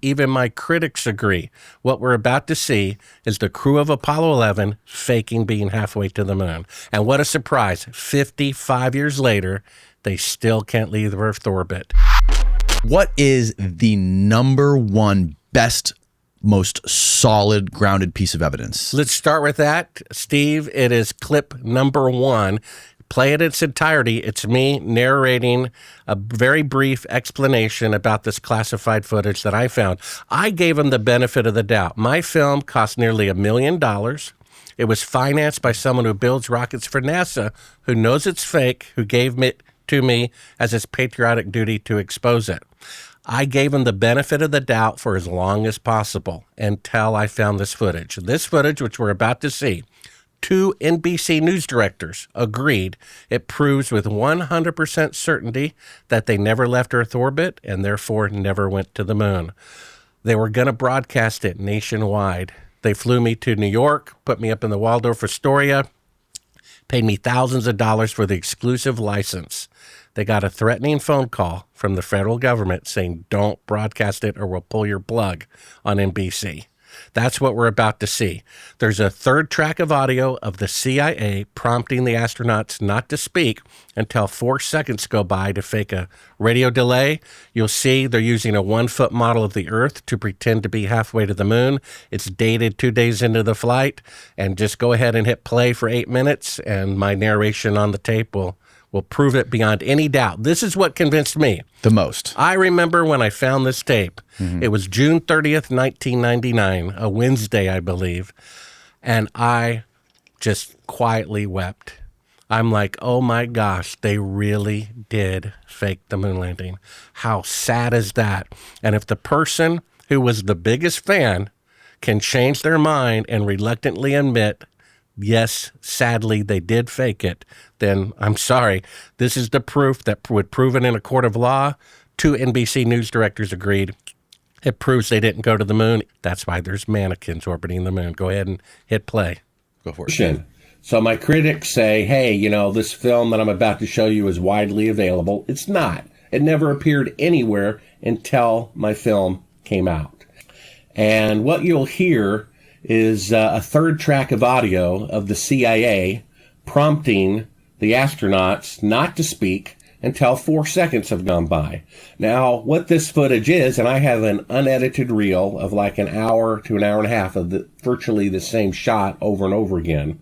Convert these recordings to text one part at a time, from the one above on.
Even my critics agree. What we're about to see is the crew of Apollo 11 faking being halfway to the moon. And what a surprise, 55 years later, they still can't leave Earth orbit. What is the number one best, most solid, grounded piece of evidence? Let's start with that, Steve. It is clip number 1. Play it in its entirety. It's me narrating a very brief explanation about this classified footage that I found. I gave them the benefit of the doubt. My film cost nearly $1 million. It was financed by someone who builds rockets for NASA, who knows it's fake, who gave it to me as his patriotic duty to expose it. I gave him the benefit of the doubt for as long as possible until I found this footage. This footage, which we're about to see, 2 NBC news directors agreed it proves with 100% certainty that they never left Earth orbit and therefore never went to the moon. They were going to broadcast it nationwide. They flew me to New York, put me up in the Waldorf Astoria, paid me thousands of dollars for the exclusive license. They got a threatening phone call from the federal government saying, don't broadcast it or we'll pull your plug on NBC. That's what we're about to see. There's a third track of audio of the CIA prompting the astronauts not to speak until 4 seconds go by to fake a radio delay. You'll see they're using a 1-foot model of the Earth to pretend to be halfway to the moon. It's dated 2 days into the flight. And just go ahead and hit play for 8 minutes, and my narration on the tape will prove it beyond any doubt. This is what convinced me. The most. I remember when I found this tape. It was June 30th, 1999, a Wednesday, I believe. And I just quietly wept. I'm like, oh my gosh, they really did fake the moon landing. How sad is that? And if the person who was the biggest fan can change their mind and reluctantly admit, yes, sadly, they did fake it, then I'm sorry. This is the proof that would prove it in a court of law. 2 NBC news directors agreed. It proves they didn't go to the moon. That's why there's mannequins orbiting the moon. Go ahead and hit play. Go for it. So my critics say, hey, this film that I'm about to show you is widely available. It's not. It never appeared anywhere until my film came out. And what you'll hear is a third track of audio of the CIA prompting the astronauts not to speak until 4 seconds have gone by. Now, what this footage is, and I have an unedited reel of like an hour to an hour and a half of virtually the same shot over and over again.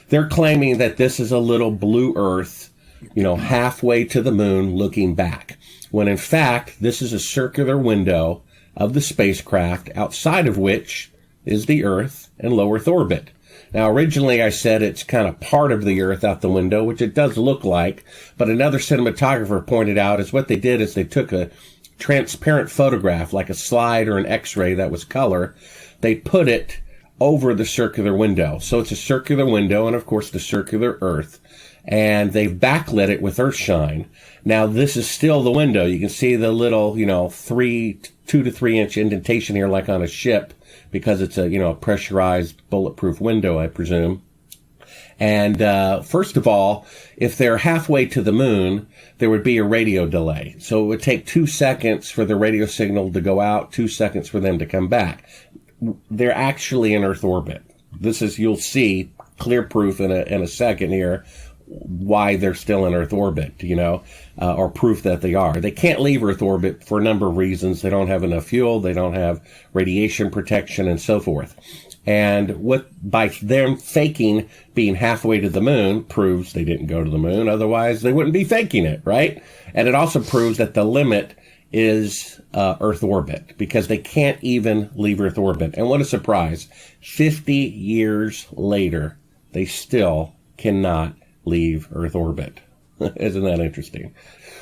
They're claiming that this is a little blue Earth, halfway to the moon looking back, when in fact, this is a circular window of the spacecraft outside of which is the Earth and low Earth orbit. Now, originally I said it's kind of part of the Earth out the window, which it does look like, but another cinematographer pointed out is what they did is they took a transparent photograph, like a slide or an X-ray that was color. They put it over the circular window. So it's a circular window and, of course, the circular Earth. And they've backlit it with Earthshine. Now, this is still the window. You can see the little, 2 to 3 inch indentation here, like on a ship, because it's a pressurized bulletproof window, I presume. And first of all, if they're halfway to the moon, there would be a radio delay. So it would take 2 seconds for the radio signal to go out, 2 seconds for them to come back. They're actually in Earth orbit. This is, you'll see clear proof in a second here why they're still in Earth orbit, or proof that they are. They can't leave Earth orbit for a number of reasons. They don't have enough fuel, they don't have radiation protection, and so forth. And by them faking being halfway to the moon proves they didn't go to the moon. Otherwise, they wouldn't be faking it, right? And it also proves that the limit is Earth orbit, because they can't even leave Earth orbit. And what a surprise. 50 years later, they still cannot leave Earth orbit. Isn't that interesting?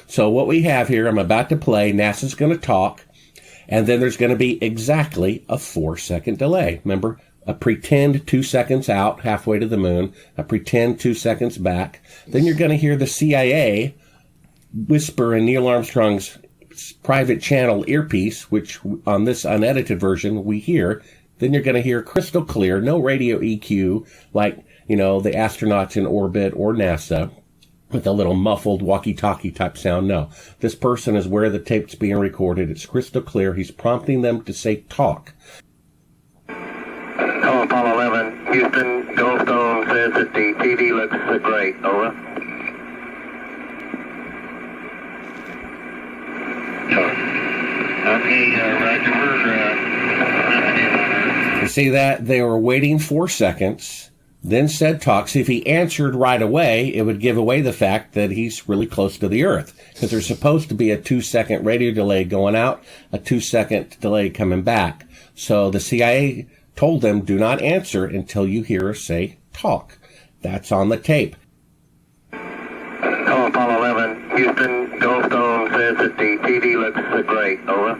So what we have here, I'm about to play, NASA's going to talk, and then there's going to be exactly a 4-second delay. Remember, a pretend 2 seconds out, halfway to the moon, a pretend 2 seconds back. Then you're going to hear the CIA whisper in Neil Armstrong's private channel earpiece, which on this unedited version we hear. Then you're going to hear crystal clear, no radio EQ like, the astronauts in orbit or NASA. with a little muffled walkie-talkie type sound. No, this person is where the tape's being recorded. It's crystal clear. He's prompting them to say talk. Oh, Apollo 11, Houston, Goldstone says that the TV looks great. Over. Okay, Roger. You see that? They were waiting 4 seconds, then said talk. See, if he answered right away, it would give away the fact that he's really close to the Earth, because there's supposed to be a 2-second radio delay going out, a 2-second delay coming back. So the CIA told them, do not answer until you hear us say talk. That's on the tape. Oh, Apollo 11, Houston, Goldstone says that the TV looks great. Over.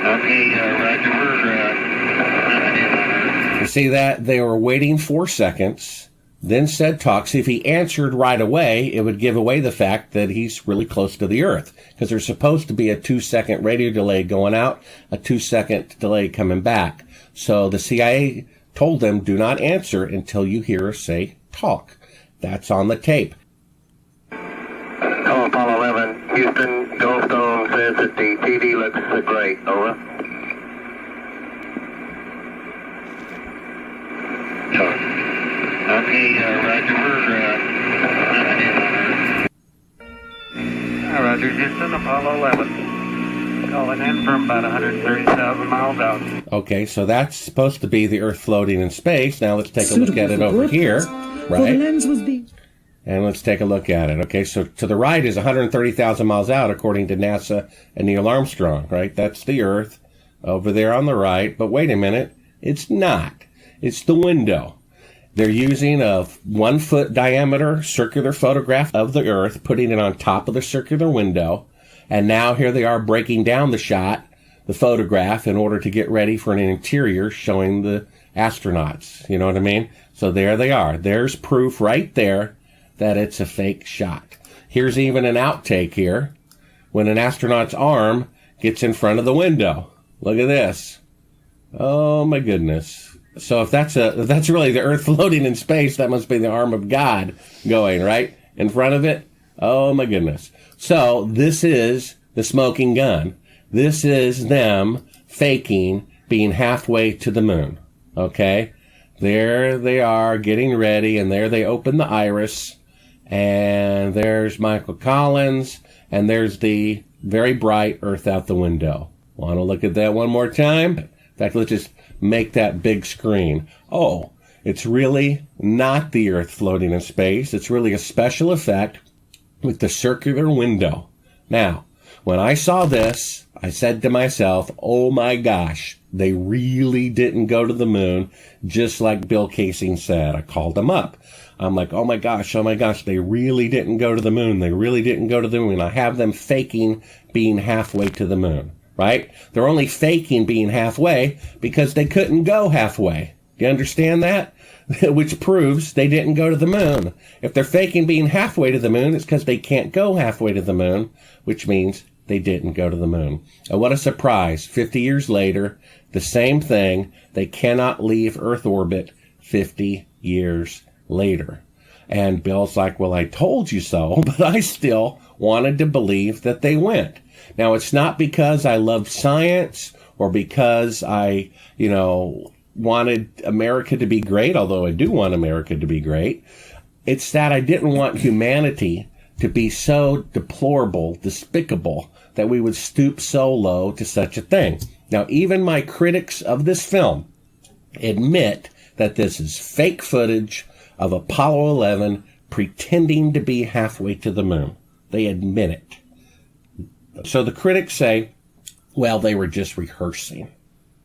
Okay, Roger. You see that? They were waiting 4 seconds, then said talk. See, if he answered right away, it would give away the fact that he's really close to the Earth, because there's supposed to be a 2-second radio delay going out, a 2-second delay coming back. So the CIA told them, do not answer until you hear us say talk. That's on the tape. Oh, Apollo 11, Houston, Goldstone says that the TV looks great. Over. Okay, Roger. Roger, Houston, Apollo 11. Calling in from about 130,000 miles out. Okay, so that's supposed to be the Earth floating in space. Now let's take a look at it over here, right? And let's take a look at it. Okay, so to the right is 130,000 miles out, according to NASA and Neil Armstrong, right? That's the Earth over there on the right. But wait a minute, it's not. It's the window. They're using a 1-foot diameter circular photograph of the Earth, putting it on top of the circular window. And now here they are breaking down the shot, the photograph, in order to get ready for an interior showing the astronauts. You know what I mean? So there they are. There's proof right there that it's a fake shot. Here's even an outtake here when an astronaut's arm gets in front of the window. Look at this. Oh my goodness. So if that's really the Earth floating in space, that must be the arm of God going right in front of it. Oh my goodness. So this is the smoking gun. This is them faking being halfway to the moon. Okay? There they are getting ready, and there they open the iris, and there's Michael Collins, and there's the very bright Earth out the window. Want to look at that one more time? In fact, let's just make that big screen. Oh, it's really not the Earth floating in space. It's really a special effect with the circular window. Now, when I saw this, I said to myself, oh my gosh, they really didn't go to the moon, just like Bill Casing said. I called him up. I'm like, oh my gosh, they really didn't go to the moon. They really didn't go to the moon. I have them faking being halfway to the moon, right? They're only faking being halfway because they couldn't go halfway. Do you understand that? Which proves they didn't go to the moon. If they're faking being halfway to the moon, it's because they can't go halfway to the moon, which means they didn't go to the moon. And what a surprise. 50 years later, the same thing. They cannot leave Earth orbit 50 years later. And Bill's like, well, I told you so, but I still wanted to believe that they went. Now, it's not because I love science or because I, wanted America to be great, although I do want America to be great. It's that I didn't want humanity to be so deplorable, despicable, that we would stoop so low to such a thing. Now, even my critics of this film admit that this is fake footage of Apollo 11 pretending to be halfway to the moon. They admit it. So the critics say, well, they were just rehearsing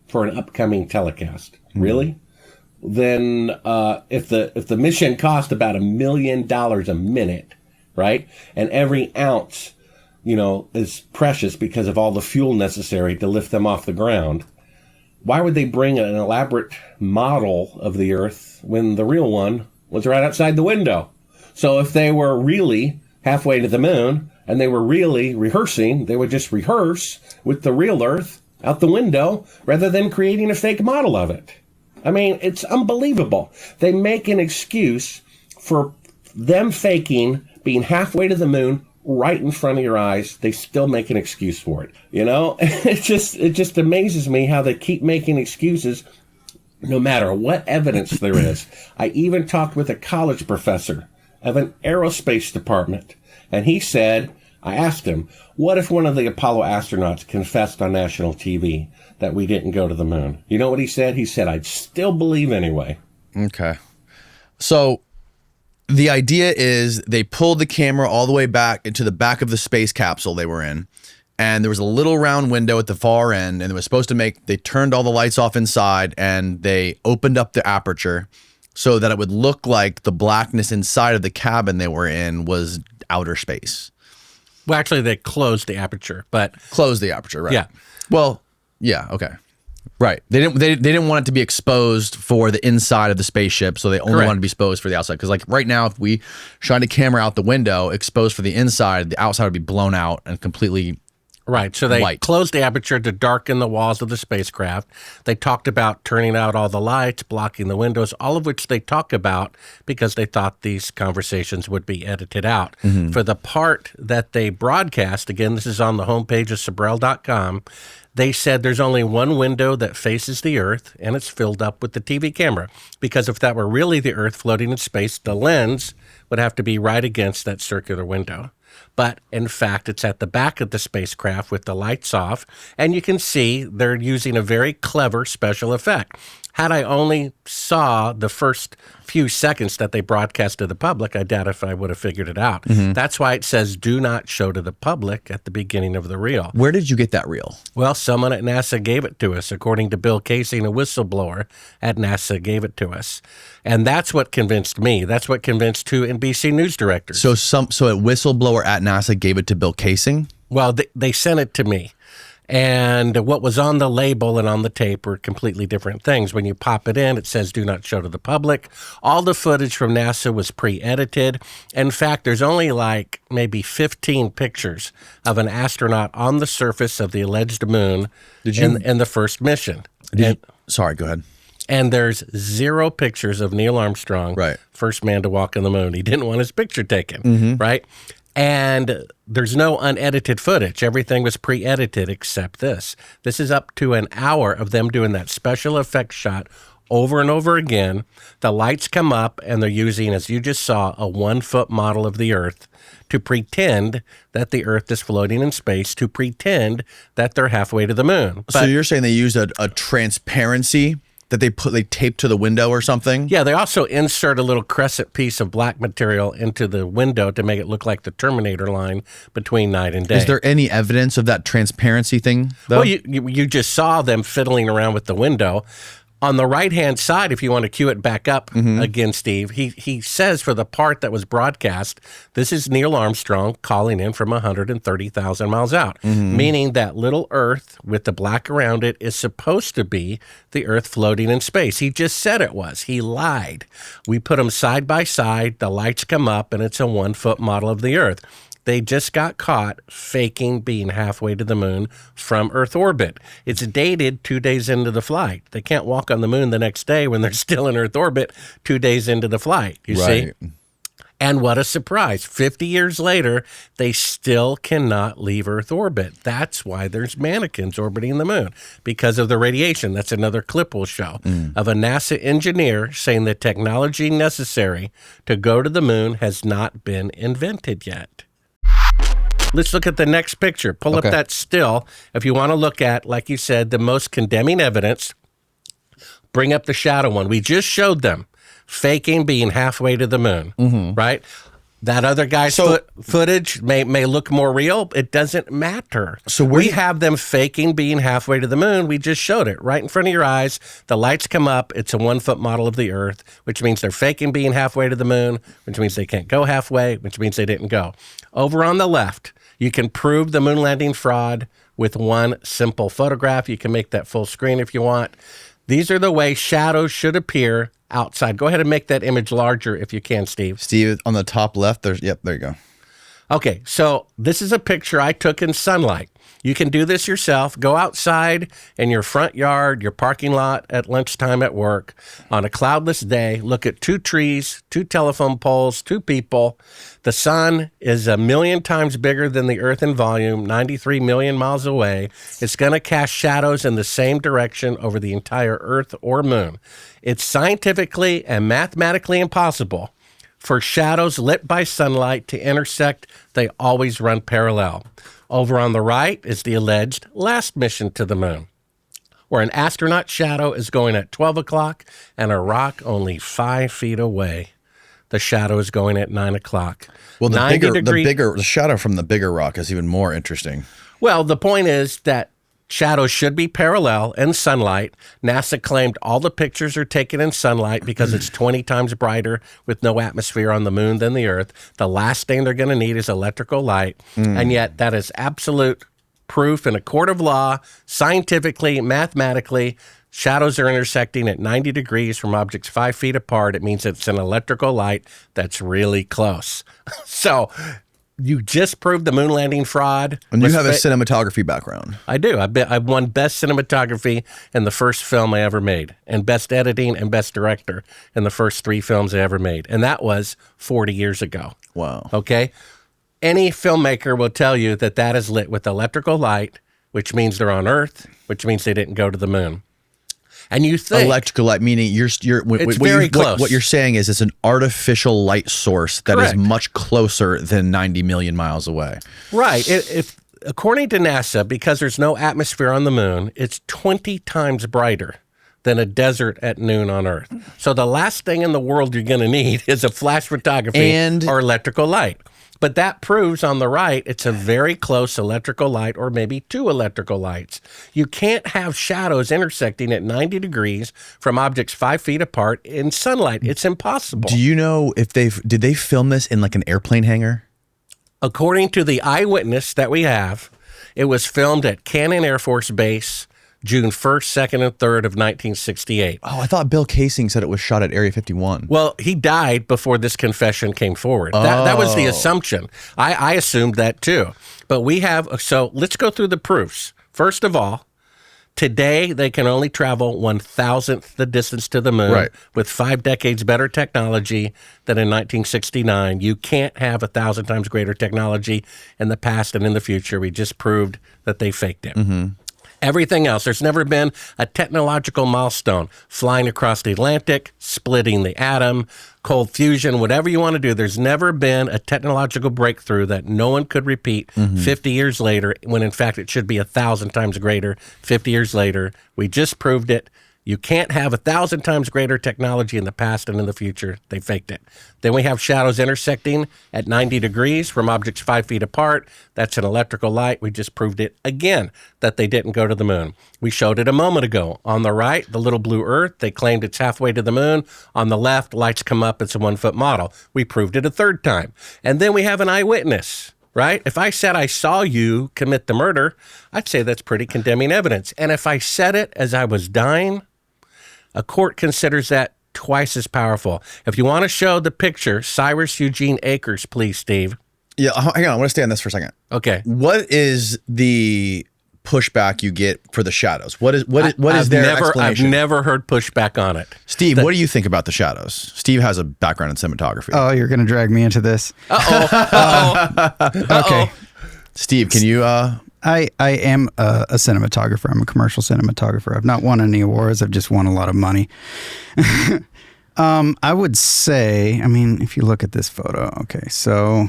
for an upcoming telecast. Really? Then if the mission cost about $1 million a minute, right? And every ounce, is precious because of all the fuel necessary to lift them off the ground, why would they bring an elaborate model of the Earth when the real one was right outside the window? So if they were really halfway to the moon and they were really rehearsing, they would just rehearse with the real Earth out the window rather than creating a fake model of it. I mean, it's unbelievable. They make an excuse for them faking being halfway to the moon right in front of your eyes. They still make an excuse for it. You know, it just amazes me how they keep making excuses no matter what evidence there is. I even talked with a college professor of an aerospace department, and he said, I asked him, what if one of the Apollo astronauts confessed on national TV that we didn't go to the moon? You know what he said? He said, I'd still believe anyway. Okay. So the idea is they pulled the camera all the way back into the back of the space capsule they were in, and there was a little round window at the far end, and it was supposed to they turned all the lights off inside, and they opened up the aperture so that it would look like the blackness inside of the cabin they were in was outer space. Well, actually, they closed the aperture, but Closed the aperture, right? Yeah. Well, yeah, okay. Right. They didn't want it to be exposed for the inside of the spaceship, so they only Correct. wanted to be exposed for the outside. Because like right now, if we shine a camera out the window, exposed for the inside, the outside would be blown out and completely right. So they white. closed the aperture to darken the walls of the spacecraft. They talked about turning out all the lights, blocking the windows, all of which they talk about because they thought these conversations would be edited out. For the part that they broadcast, again, this is on the homepage of Sibrel.com, they said there's only one window that faces the Earth, and it's filled up with the TV camera. Because if that were really the Earth floating in space, the lens would have to be right against that circular window. But in fact, it's at the back of the spacecraft with the lights off, and you can see they're using a very clever special effect. Had I only saw the first few seconds that they broadcast to the public, I doubt if I would have figured it out. That's why it says do not show to the public at the beginning of the reel. Where did you get that reel? Well, someone at NASA gave it to us. According to Bill Casing, a whistleblower at NASA gave it to us. And that's what convinced me. That's what convinced two NBC News directors. So a whistleblower at NASA gave it to Bill Casing? Well, they sent it to me. And what was on the label and on the tape were completely different things. When you pop it in, it says do not show to the public. All the footage from NASA was pre-edited. In fact, there's only like maybe 15 pictures of an astronaut on the surface of the alleged moon in the first mission. Sorry, go ahead. And there's 0 pictures of Neil Armstrong, Right. first man to walk on the moon. He didn't want his picture taken, right? And there's no unedited footage. Everything was pre-edited except this. This is up to an hour of them doing that special effects shot over and over again. The lights come up, and they're using, as you just saw, a 1-foot model of the Earth to pretend that the Earth is floating in space, to pretend that they're halfway to the moon. So you're saying they used a transparency that they taped to the window or something? Yeah, they also insert a little crescent piece of black material into the window to make it look like the Terminator line between night and day. Is there any evidence of that transparency thing, though? Well, you just saw them fiddling around with the window. On the right-hand side, if you want to cue it back up again, Steve, he says for the part that was broadcast, this is Neil Armstrong calling in from 130,000 miles out, meaning that little Earth with the black around it is supposed to be the Earth floating in space. He just said it was. He lied. We put them side by side. The lights come up, and it's a 1-foot model of the Earth. They just got caught faking being halfway to the moon from Earth orbit. It's dated 2 days into the flight. They can't walk on the moon the next day when they're still in Earth orbit 2 days into the flight, you see? And what a surprise. 50 years later, they still cannot leave Earth orbit. That's why there's mannequins orbiting the moon, because of the radiation. That's another clip we'll show of a NASA engineer saying the technology necessary to go to the moon has not been invented yet. Let's look at the next picture. Pull up that still. If you want to look at, like you said, the most condemning evidence, bring up the shadow one. We just showed them faking being halfway to the moon, right? That other guy's footage may look more real. It doesn't matter. So we have them faking being halfway to the moon. We just showed it right in front of your eyes. The lights come up. It's a 1-foot model of the Earth, which means they're faking being halfway to the moon, which means they can't go halfway, which means they didn't go. Over on the left, you can prove the moon landing fraud with one simple photograph. You can make that full screen if you want. These are the way shadows should appear outside. Go ahead and make that image larger if you can, Steve. Steve, on the top left, there you go. Okay, so this is a picture I took in sunlight. You can do this yourself. Go outside in your front yard, your parking lot at lunchtime at work on a cloudless day. Look at 2 trees, 2 telephone poles, 2 people. The sun is 1 million times bigger than the Earth in volume, 93 million miles away. It's going to cast shadows in the same direction over the entire Earth or moon. It's scientifically and mathematically impossible for shadows lit by sunlight to intersect. They always run parallel. Over on the right is the alleged last mission to the moon, where an astronaut shadow is going at 12 o'clock and a rock only 5 feet away. The shadow is going at 9 o'clock. Well, the shadow from the bigger rock is even more interesting. Well, the point is that shadows should be parallel in sunlight. NASA claimed all the pictures are taken in sunlight because it's 20 times brighter with no atmosphere on the moon than the Earth. The last thing they're going to need is electrical light. And yet that is absolute proof in a court of law, scientifically, mathematically. Shadows are intersecting at 90 degrees from objects 5 feet apart. It means it's an electrical light that's really close. So you just proved the moon landing fraud. And you have a cinematography background. I do. I've won best cinematography in the first film I ever made, and best editing and best director in the first 3 films I ever made. And that was 40 years ago. Wow. Okay? Any filmmaker will tell you that that is lit with electrical light, which means they're on Earth, which means they didn't go to the moon. And you think electrical light, meaning it's very close. What you're saying is it's an artificial light source that Correct. is much closer than 90 million miles away. Right. If according to NASA, because there's no atmosphere on the moon, it's 20 times brighter than a desert at noon on Earth. So the last thing in the world you're going to need is a flash photography or electrical light. But that proves on the right, it's a very close electrical light or maybe 2 electrical lights. You can't have shadows intersecting at 90 degrees from objects 5 feet apart in sunlight. It's impossible. Do you know if did they film this in like an airplane hangar? According to the eyewitness that we have, it was filmed at Cannon Air Force Base, June 1st, 2nd, and 3rd of 1968. Oh, I thought Bill Casing said it was shot at Area 51. Well, he died before this confession came forward. That was the assumption. I assumed that too. But we have, so let's go through the proofs. First of all, today they can only travel 1,000th the distance to the moon with 5 decades better technology than in 1969. You can't have 1,000 times greater technology in the past and in the future. We just proved that they faked it. Everything else, there's never been a technological milestone, flying across the Atlantic, splitting the atom, cold fusion, whatever you want to do. There's never been a technological breakthrough that no one could repeat 50 years later, when in fact it should be 1,000 times greater 50 years later. We just proved it. You can't have 1,000 times greater technology in the past and in the future. They faked it. Then we have shadows intersecting at 90 degrees from objects 5 feet apart. That's an electrical light. We just proved it again that they didn't go to the moon. We showed it a moment ago. On the right, the little blue Earth, they claimed it's halfway to the moon. On the left, lights come up. It's a 1-foot model. We proved it a third time. And then we have an eyewitness. Right? If I said I saw you commit the murder, I'd say that's pretty condemning evidence. And if I said it as I was dying, a court considers that twice as powerful. If you want to show the picture, Cyrus Eugene Akers, please, Steve. Yeah, hang on. I want to stay on this for a second. Okay. What is the pushback you get for the shadows? What is their explanation? I've never heard pushback on it. Steve, what do you think about the shadows? Steve has a background in cinematography. Oh, you're going to drag me into this. Okay. Steve, can you... I am a cinematographer. I'm a commercial cinematographer. I've not won any awards. I've just won a lot of money. I would say, I mean, if you look at this photo, okay, so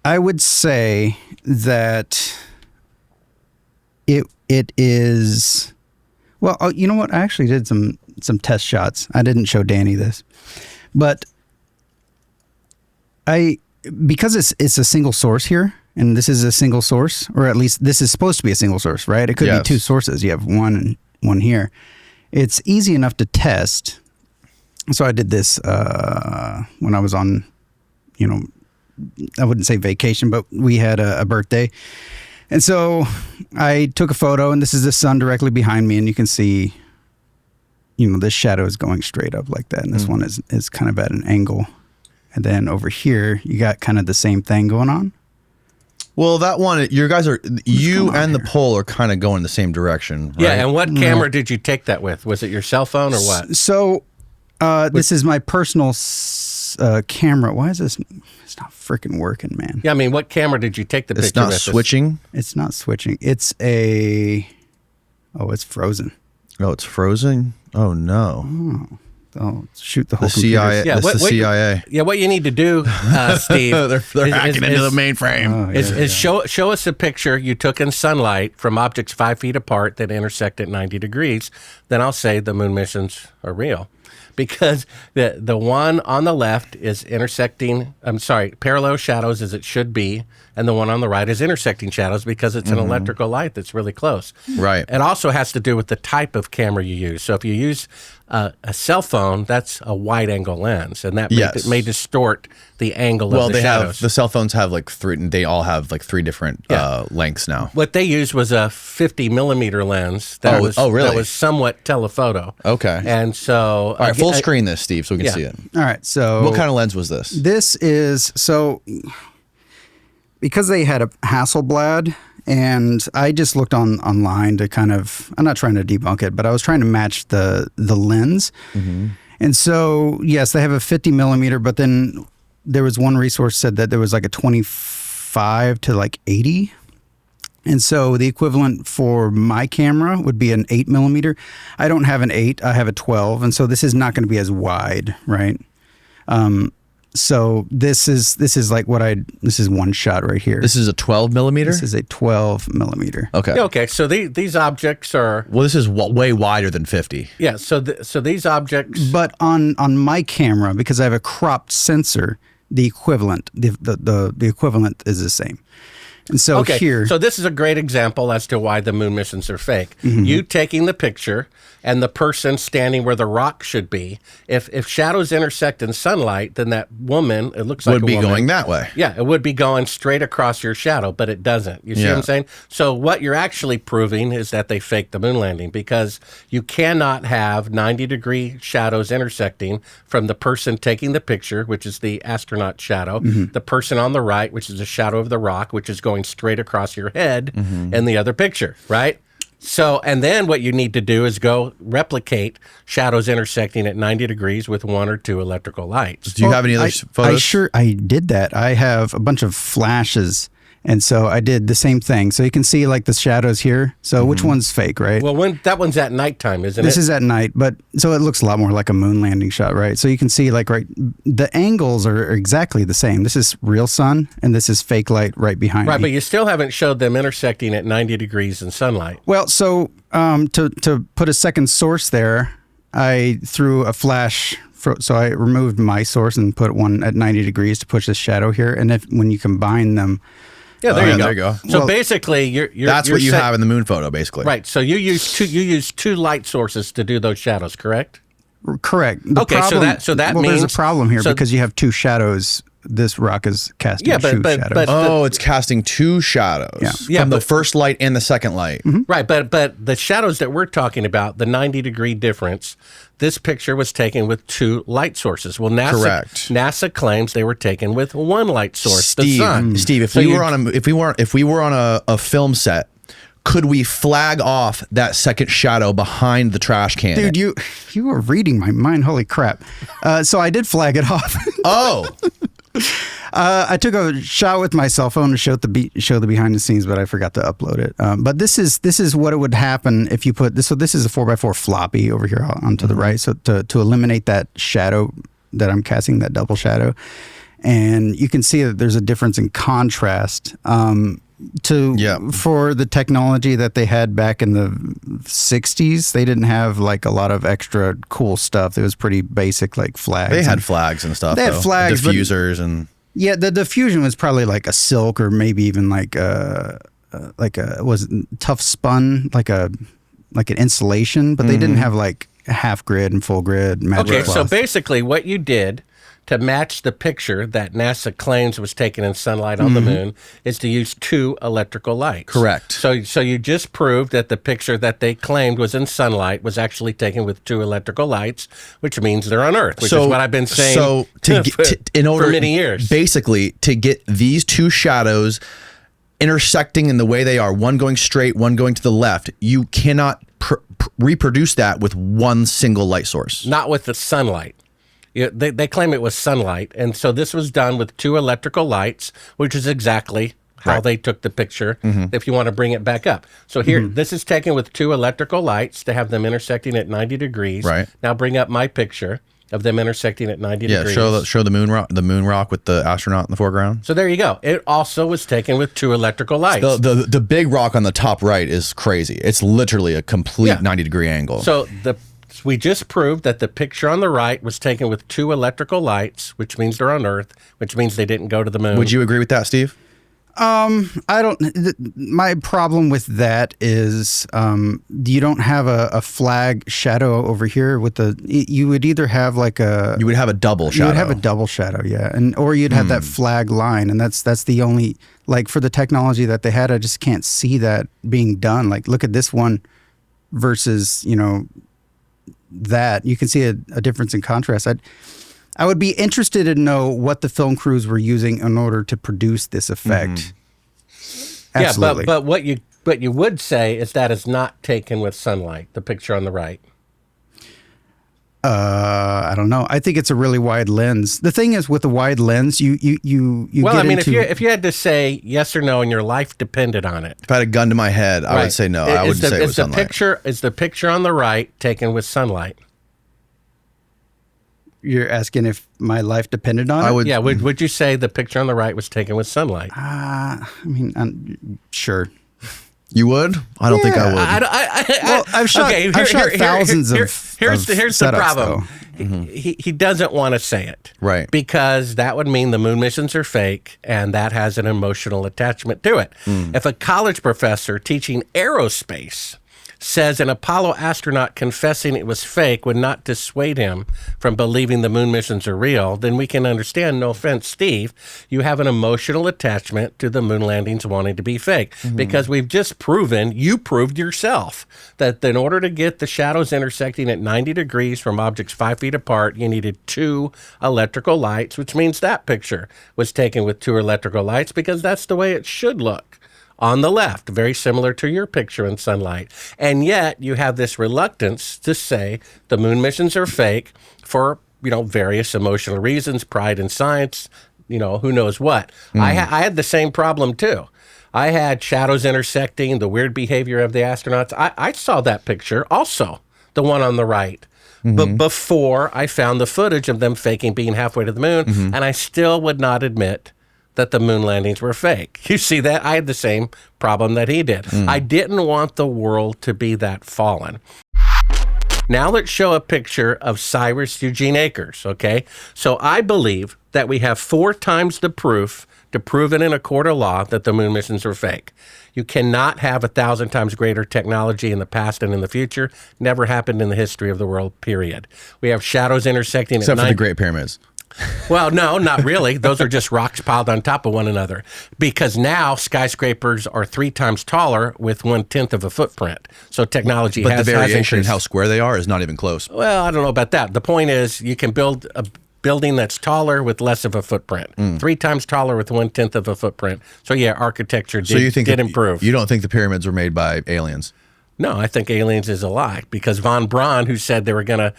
I would say that it is, well, you know what? I actually did some test shots. I didn't show Danny this, but because it's a single source here, and this is a single source, or at least this is supposed to be a single source, right? It could be 2 sources. You have one and one here. It's easy enough to test. So I did this when I was on, I wouldn't say vacation, but we had a birthday. And so I took a photo, and this is the sun directly behind me, and you can see, this shadow is going straight up like that, and this one is kind of at an angle. And then over here, you got kind of the same thing going on. Well, that one, you and the pole are kind of going the same direction, right? Yeah, and what camera did you take that with? Was it your cell phone or what? So this is my personal camera. Why is this? It's not freaking working, man. Yeah, I mean, what camera did you take the picture with? It's not switching? It's not switching. It's a... Oh, it's frozen. Oh, it's frozen? Oh, no. Oh, shoot the whole The CIA. Yeah, the CIA. Yeah, what you need to do, Steve, they're hacking into the mainframe. is show us a picture you took in sunlight from objects 5 feet apart that intersect at 90 degrees. Then I'll say the moon missions are real. Because the one on the left is parallel shadows as it should be, and the one on the right is intersecting shadows because it's an electrical light that's really close. Right. It also has to do with the type of camera you use. So if you use a cell phone, that's a wide-angle lens, and that may distort the angle of the shadows. The cell phones have they all have like 3 different lengths now. What they used was a 50 millimeter lens that was somewhat telephoto. Okay. And so... All right, full screen this, Steve, so we can see it. All right, so... What kind of lens was this? This is... So, because they had a Hasselblad, and I just looked online to kind of... I'm not trying to debunk it, but I was trying to match the lens. And so, yes, they have a 50 millimeter, but then there was one resource said that there was like a 25 to like 80. And so the equivalent for my camera would be an 8 millimeter. I don't have an 8, I have a 12. And so this is not going to be as wide, right? So this is like this is one shot right here. This is a 12 millimeter? This is a 12 millimeter. Okay. Yeah, okay, so these objects are... Well, this is way wider than 50. Yeah, so these objects... But on my camera, because I have a cropped sensor, the equivalent, the equivalent is the same. And so here... So this is a great example as to why the moon missions are fake. You taking the picture and the person standing where the rock should be. If shadows intersect in sunlight, then that woman, it looks like would be going that way. Yeah, it would be going straight across your shadow, but it doesn't. You see what I'm saying? So what you're actually proving is that they faked the moon landing, because you cannot have 90-degree shadows intersecting from the person taking the picture, which is the astronaut shadow, the person on the right, which is the shadow of the rock, which is going straight across your head in the other picture, right? So, and then what you need to do is go replicate shadows intersecting at 90 degrees with 1 or 2 electrical lights. Do you have any other photos? I did that. I have a bunch of flashes. And so I did the same thing. So you can see like the shadows here. So which one's fake, right? Well, that one's at nighttime, isn't it? This is at night, but so it looks a lot more like a moon landing shot, right? So you can see like the angles are exactly the same. This is real sun, and this is fake light right behind me. Right, but you still haven't showed them intersecting at 90 degrees in sunlight. Well, so to put a second source there, I threw a flash. So I removed my source and put one at 90 degrees to push the shadow here. And when you combine them... Yeah, there you go. So well, basically, you're that's what you have in the moon photo, basically. Right. So you use two light sources to do those shadows, correct? Correct. So that means there's a problem here because you have 2 shadows. This rock is casting 2 shadows. It's casting 2 shadows from the first light and the second light. Right, but the shadows that we're talking about, the 90-degree difference, this picture was taken with 2 light sources. Well, NASA claims they were taken with 1 light source, the sun. Steve, if we were on a film set, could we flag off that second shadow behind the trash can? Dude, you were reading my mind. Holy crap! So I did flag it off. Oh. I took a shot with my cell phone to show the behind the scenes, but I forgot to upload it. But this is what it would happen if you put this. So this is a 4x4 floppy over here onto the right. So to eliminate that shadow that I'm casting, that double shadow, and you can see that there's a difference in contrast. For the technology that they had back in the 60s, they didn't have like a lot of extra cool stuff. It was pretty basic, like flags. They had flags and stuff. They had flags, diffusers, and the diffusion was probably like a silk or maybe even like was tough spun, like an insulation, but they didn't have like half grid and full grid. Okay, so basically what you did to match the picture that NASA claims was taken in sunlight on the moon is to use 2 electrical lights. Correct. So you just proved that the picture that they claimed was in sunlight was actually taken with 2 electrical lights, which means they're on Earth, which is what I've been saying for many years. Basically, to get these 2 shadows intersecting in the way they are, one going straight, one going to the left, you cannot reproduce that with one single light source. Not with the sunlight. They claim it was sunlight, and so this was done with 2 electrical lights, which is exactly how they took the picture, if you want to bring it back up. So here, this is taken with 2 electrical lights to have them intersecting at 90 degrees. Right. Now bring up my picture of them intersecting at 90 degrees. Yeah, show the moon rock with the astronaut in the foreground. So there you go. It also was taken with 2 electrical lights. The big rock on the top right is crazy. It's literally a complete 90-degree angle. So we just proved that the picture on the right was taken with 2 electrical lights, which means they're on Earth, which means they didn't go to the moon. Would you agree with that, Steve? I don't. My problem with that is you don't have a flag shadow over here with the. You would either have like a. You would have a double shadow. You would have a double shadow, yeah, or you'd have that flag line, and that's the only for the technology that they had. I just can't see that being done. Like, look at this one versus that. You can see a difference in contrast. I would be interested to know what the film crews were using in order to produce this effect. Absolutely. Yeah, but what you would say is that is not taken with sunlight, the picture on the right. I don't know. I think it's a really wide lens. The thing is, with a wide lens, you well, get I mean, into, if you had to say yes or no and your life depended on it. If I had a gun to my head, I would say no. I would say it was sunlight. Is the picture on the right taken with sunlight? You're asking if my life depended on it? Yeah, would you say the picture on the right was taken with sunlight? I mean, sure. You would? I don't think I would. I've shot thousands of Here's the setups, problem. He doesn't want to say it. Right. Because that would mean the moon missions are fake, and that has an emotional attachment to it. If a college professor teaching aerospace says an Apollo astronaut confessing it was fake would not dissuade him from believing the moon missions are real, then we can understand, no offense, Steve, you have an emotional attachment to the moon landings wanting to be fake. Because we've just proven, you proved yourself, that in order to get the shadows intersecting at 90 degrees from objects 5 feet apart, you needed 2 electrical lights, which means that picture was taken with 2 electrical lights because that's the way it should look. On the left, very similar to your picture in sunlight. And yet you have this reluctance to say the moon missions are fake for, various emotional reasons, pride in science, who knows what. I had the same problem too. I had shadows intersecting, the weird behavior of the astronauts. I saw that picture also, the one on the right. But before I found the footage of them faking being halfway to the moon, and I still would not admit that the moon landings were fake. You see that? I had the same problem that he did. I didn't want the world to be that fallen. Now let's show a picture of Cyrus Eugene Akers, okay? So I believe that we have 4 times the proof to prove it in a court of law that the moon missions are fake. You cannot have 1,000 times greater technology in the past and in the future. Never happened in the history of the world, period. We have shadows intersecting except for the Great Pyramids. Well, no, not really. Those are just rocks piled on top of one another. Because now skyscrapers are 3 times taller with 1/10 of a footprint. So technology has the variation in increased. how square they are is not even close. Well, I don't know about that. The point is you can build a building that's taller with less of a footprint. 3 times taller with 1/10 of a footprint. So yeah, architecture did improve. You don't think the pyramids were made by aliens? No, I think aliens is a lie. Because von Braun, who said they were going to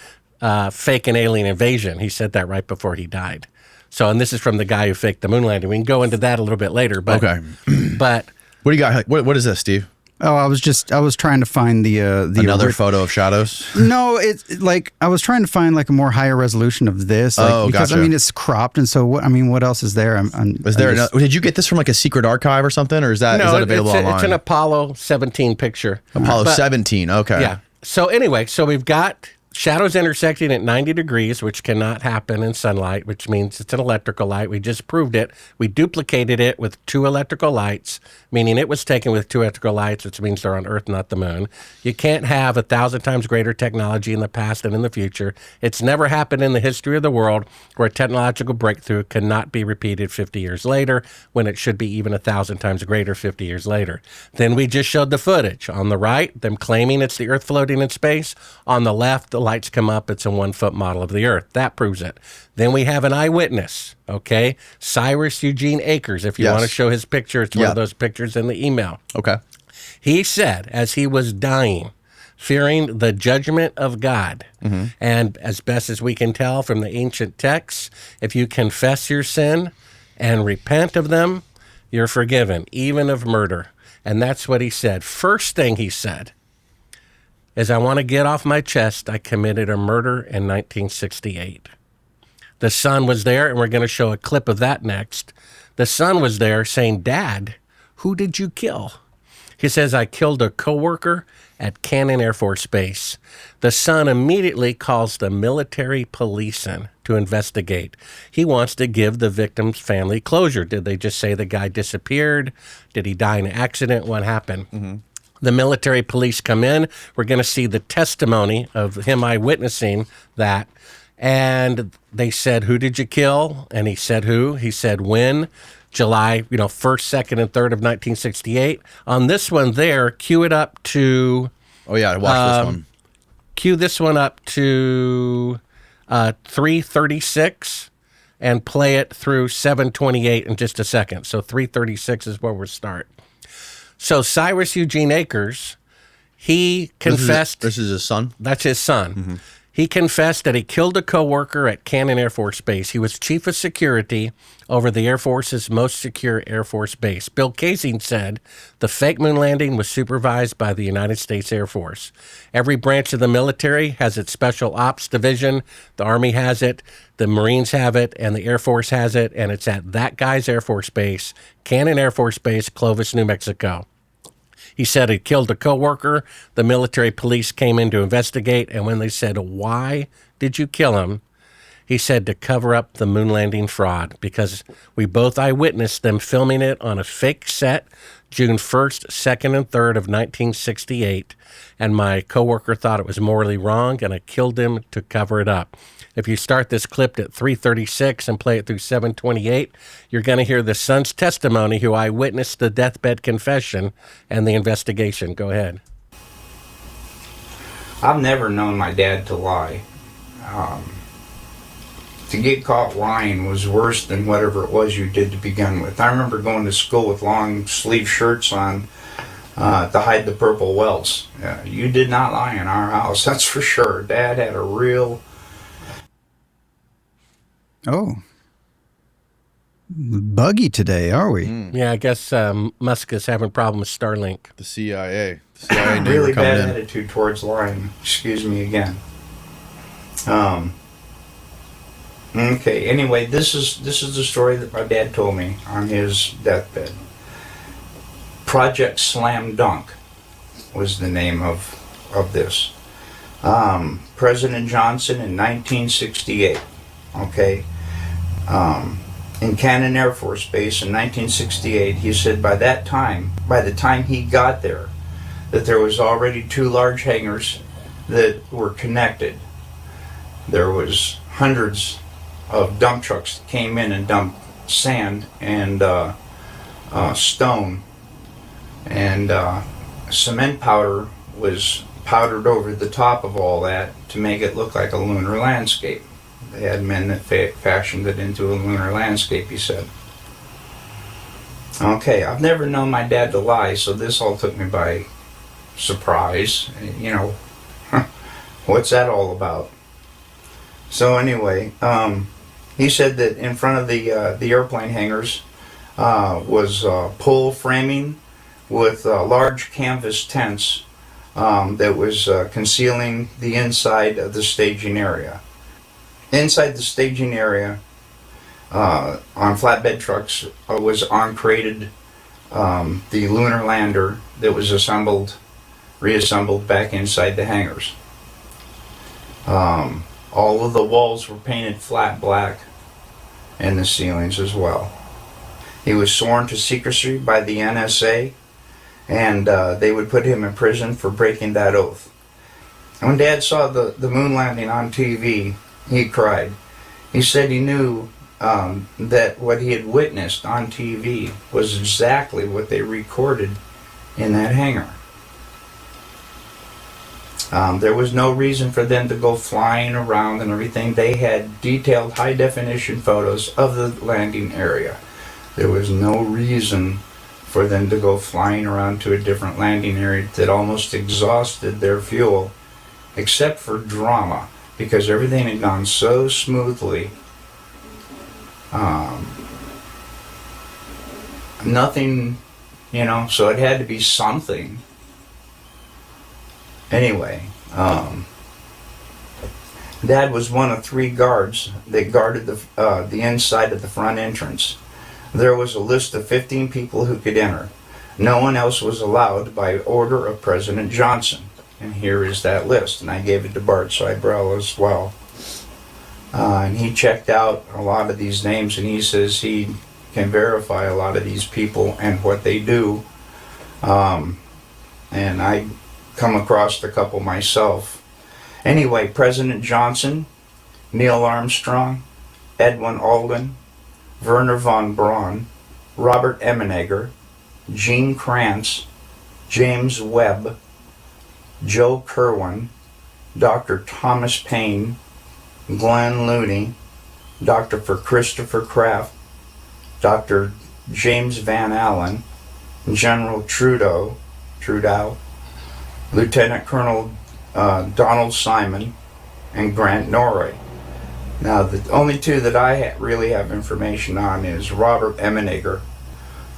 fake an alien invasion. He said that right before he died. So, and this is from the guy who faked the moon landing. We can go into that a little bit later. But, okay. But what do you got? What is this, Steve? Oh, I was trying to find the another photo of shadows. No, it's like I was trying to find like a more higher resolution of this. Because gotcha. I mean it's cropped, and so what else is there? Did you get this from like a secret archive or something, or is that available online? It's an Apollo 17 picture. Apollo 17. Okay. Yeah. So anyway, we've got shadows intersecting at 90 degrees, which cannot happen in sunlight, which means it's an electrical light. We just proved it. We duplicated it with 2 electrical lights, meaning it was taken with 2 electrical lights, which means they're on Earth, not the moon. You can't have 1,000 times greater technology in the past and in the future. It's never happened in the history of the world where a technological breakthrough cannot be repeated 50 years later, when it should be even 1,000 times greater 50 years later. Then we just showed the footage. On the right, them claiming it's the Earth floating in space. On the left, the lights come up. It's a 1-foot model of the Earth. That proves it. Then we have an eyewitness, okay? Cyrus Eugene Akers. If you want to show his picture, it's one of those pictures in the email. Okay. He said, as he was dying, fearing the judgment of God, and as best as we can tell from the ancient texts, if you confess your sin and repent of them, you're forgiven, even of murder. And that's what he said. First thing he said is, I want to get off my chest, I committed a murder in 1968. The son was there, and we're going to show a clip of that next. The son was there saying, Dad, who did you kill? He says, I killed a coworker at Cannon Air Force Base. The son immediately calls the military police in to investigate. He wants to give the victim's family closure. Did they just say the guy disappeared? Did he die in an accident? What happened? The military police come in. We're going to see the testimony of him eyewitnessing that. And they said, who did you kill? And he said, who? He said, when? July, 1st, 2nd, and 3rd of 1968. On this one there, cue it up to... Oh, yeah, watch this one. Cue this one up to 3:36 and play it through 7:28 in just a second. So 3:36 is where we'll start. So Cyrus Eugene Akers, he confessed... This is his son? That's his son. He confessed that he killed a coworker at Cannon Air Force Base. He was chief of security over the Air Force's most secure Air Force base. Bill Kaysing said the fake moon landing was supervised by the United States Air Force. Every branch of the military has its special ops division. The Army has it, the Marines have it, and the Air Force has it, and it's at that guy's Air Force Base, Cannon Air Force Base, Clovis, New Mexico. He said he killed a coworker. The military police came in to investigate, and when they said, why did you kill him? He said to cover up the moon landing fraud, because we both eyewitnessed them filming it on a fake set June 1st, 2nd, and 3rd of 1968, and my coworker thought it was morally wrong, and I killed him to cover it up. If you start this clip at 3:36 and play it through 7:28, you're going to hear the son's testimony, who eyewitnessed the deathbed confession and the investigation. Go ahead. I've never known my dad to lie. To get caught lying was worse than whatever it was you did to begin with. I remember going to school with long sleeve shirts on to hide the purple welts. You did not lie in our house, that's for sure. Dad had a real... Oh. Buggy today, are we? Yeah, I guess Musk is having problems with Starlink. The CIA. The CIA knew really were coming bad in. attitude towards lying. Excuse me again. Okay, anyway, this is the story that my dad told me on his deathbed. Project Slam Dunk was the name of this. President Johnson in 1968, okay? In Cannon Air Force Base in 1968, he said by the time he got there, that there was already 2 large hangars that were connected. There was hundreds of dump trucks that came in and dumped sand and stone, and cement powder was powdered over the top of all that to make it look like a lunar landscape. They had men that fashioned it into a lunar landscape, he said. Okay, I've never known my dad to lie, so this all took me by surprise. What's that all about? So anyway, he said that in front of the airplane hangars was pole framing with large canvas tents that was concealing the inside of the staging area. Inside the staging area, on flatbed trucks, was uncrated the lunar lander that was reassembled back inside the hangars. All of the walls were painted flat black, and the ceilings as well. He was sworn to secrecy by the NSA, and they would put him in prison for breaking that oath. When Dad saw the moon landing on TV, he cried. He said he knew that what he had witnessed on TV was exactly what they recorded in that hangar. There was no reason for them to go flying around and everything. They had detailed high-definition photos of the landing area. There was no reason for them to go flying around to a different landing area that almost exhausted their fuel, except for drama, because everything had gone so smoothly. Nothing, so it had to be something. Anyway, Dad was one of 3 guards that guarded the inside of the front entrance. There was a list of 15 people who could enter. No one else was allowed by order of President Johnson. And here is that list. And I gave it to Bart Sibrel as well. And he checked out a lot of these names, and he says he can verify a lot of these people and what they do. And I come across a couple myself. Anyway, President Johnson, Neil Armstrong, Edwin Aldrin, Werner von Braun, Robert Emenegger, Gene Kranz, James Webb, Joe Kerwin, Dr. Thomas Paine, Glenn Looney, Dr. Christopher Kraft, Dr. James Van Allen, General Trudeau, Lieutenant Colonel Donald Simon, and Grant Norrie. Now, the only 2 that I really have information on is Robert Emenegger.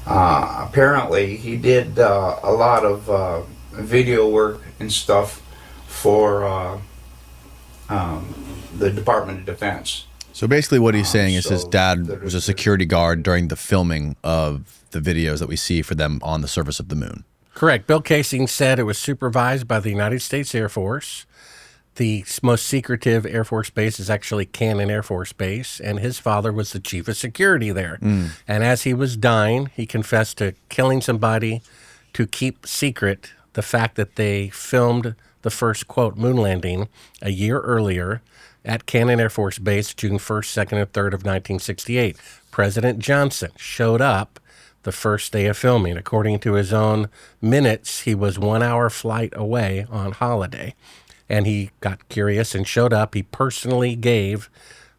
Apparently, he did a lot of video work and stuff for the Department of Defense. So basically what he's saying is his dad was a security guard during the filming of the videos that we see for them on the surface of the moon. Correct. Bill Casing said it was supervised by the United States Air Force. The most secretive Air Force base is actually Cannon Air Force Base, and his father was the chief of security there. And as he was dying, he confessed to killing somebody to keep secret the fact that they filmed the first, quote, moon landing a year earlier at Cannon Air Force Base, June 1st, 2nd, and 3rd of 1968. President Johnson showed up the first day of filming. According to his own minutes, he was 1 hour flight away on holiday. And he got curious and showed up. He personally gave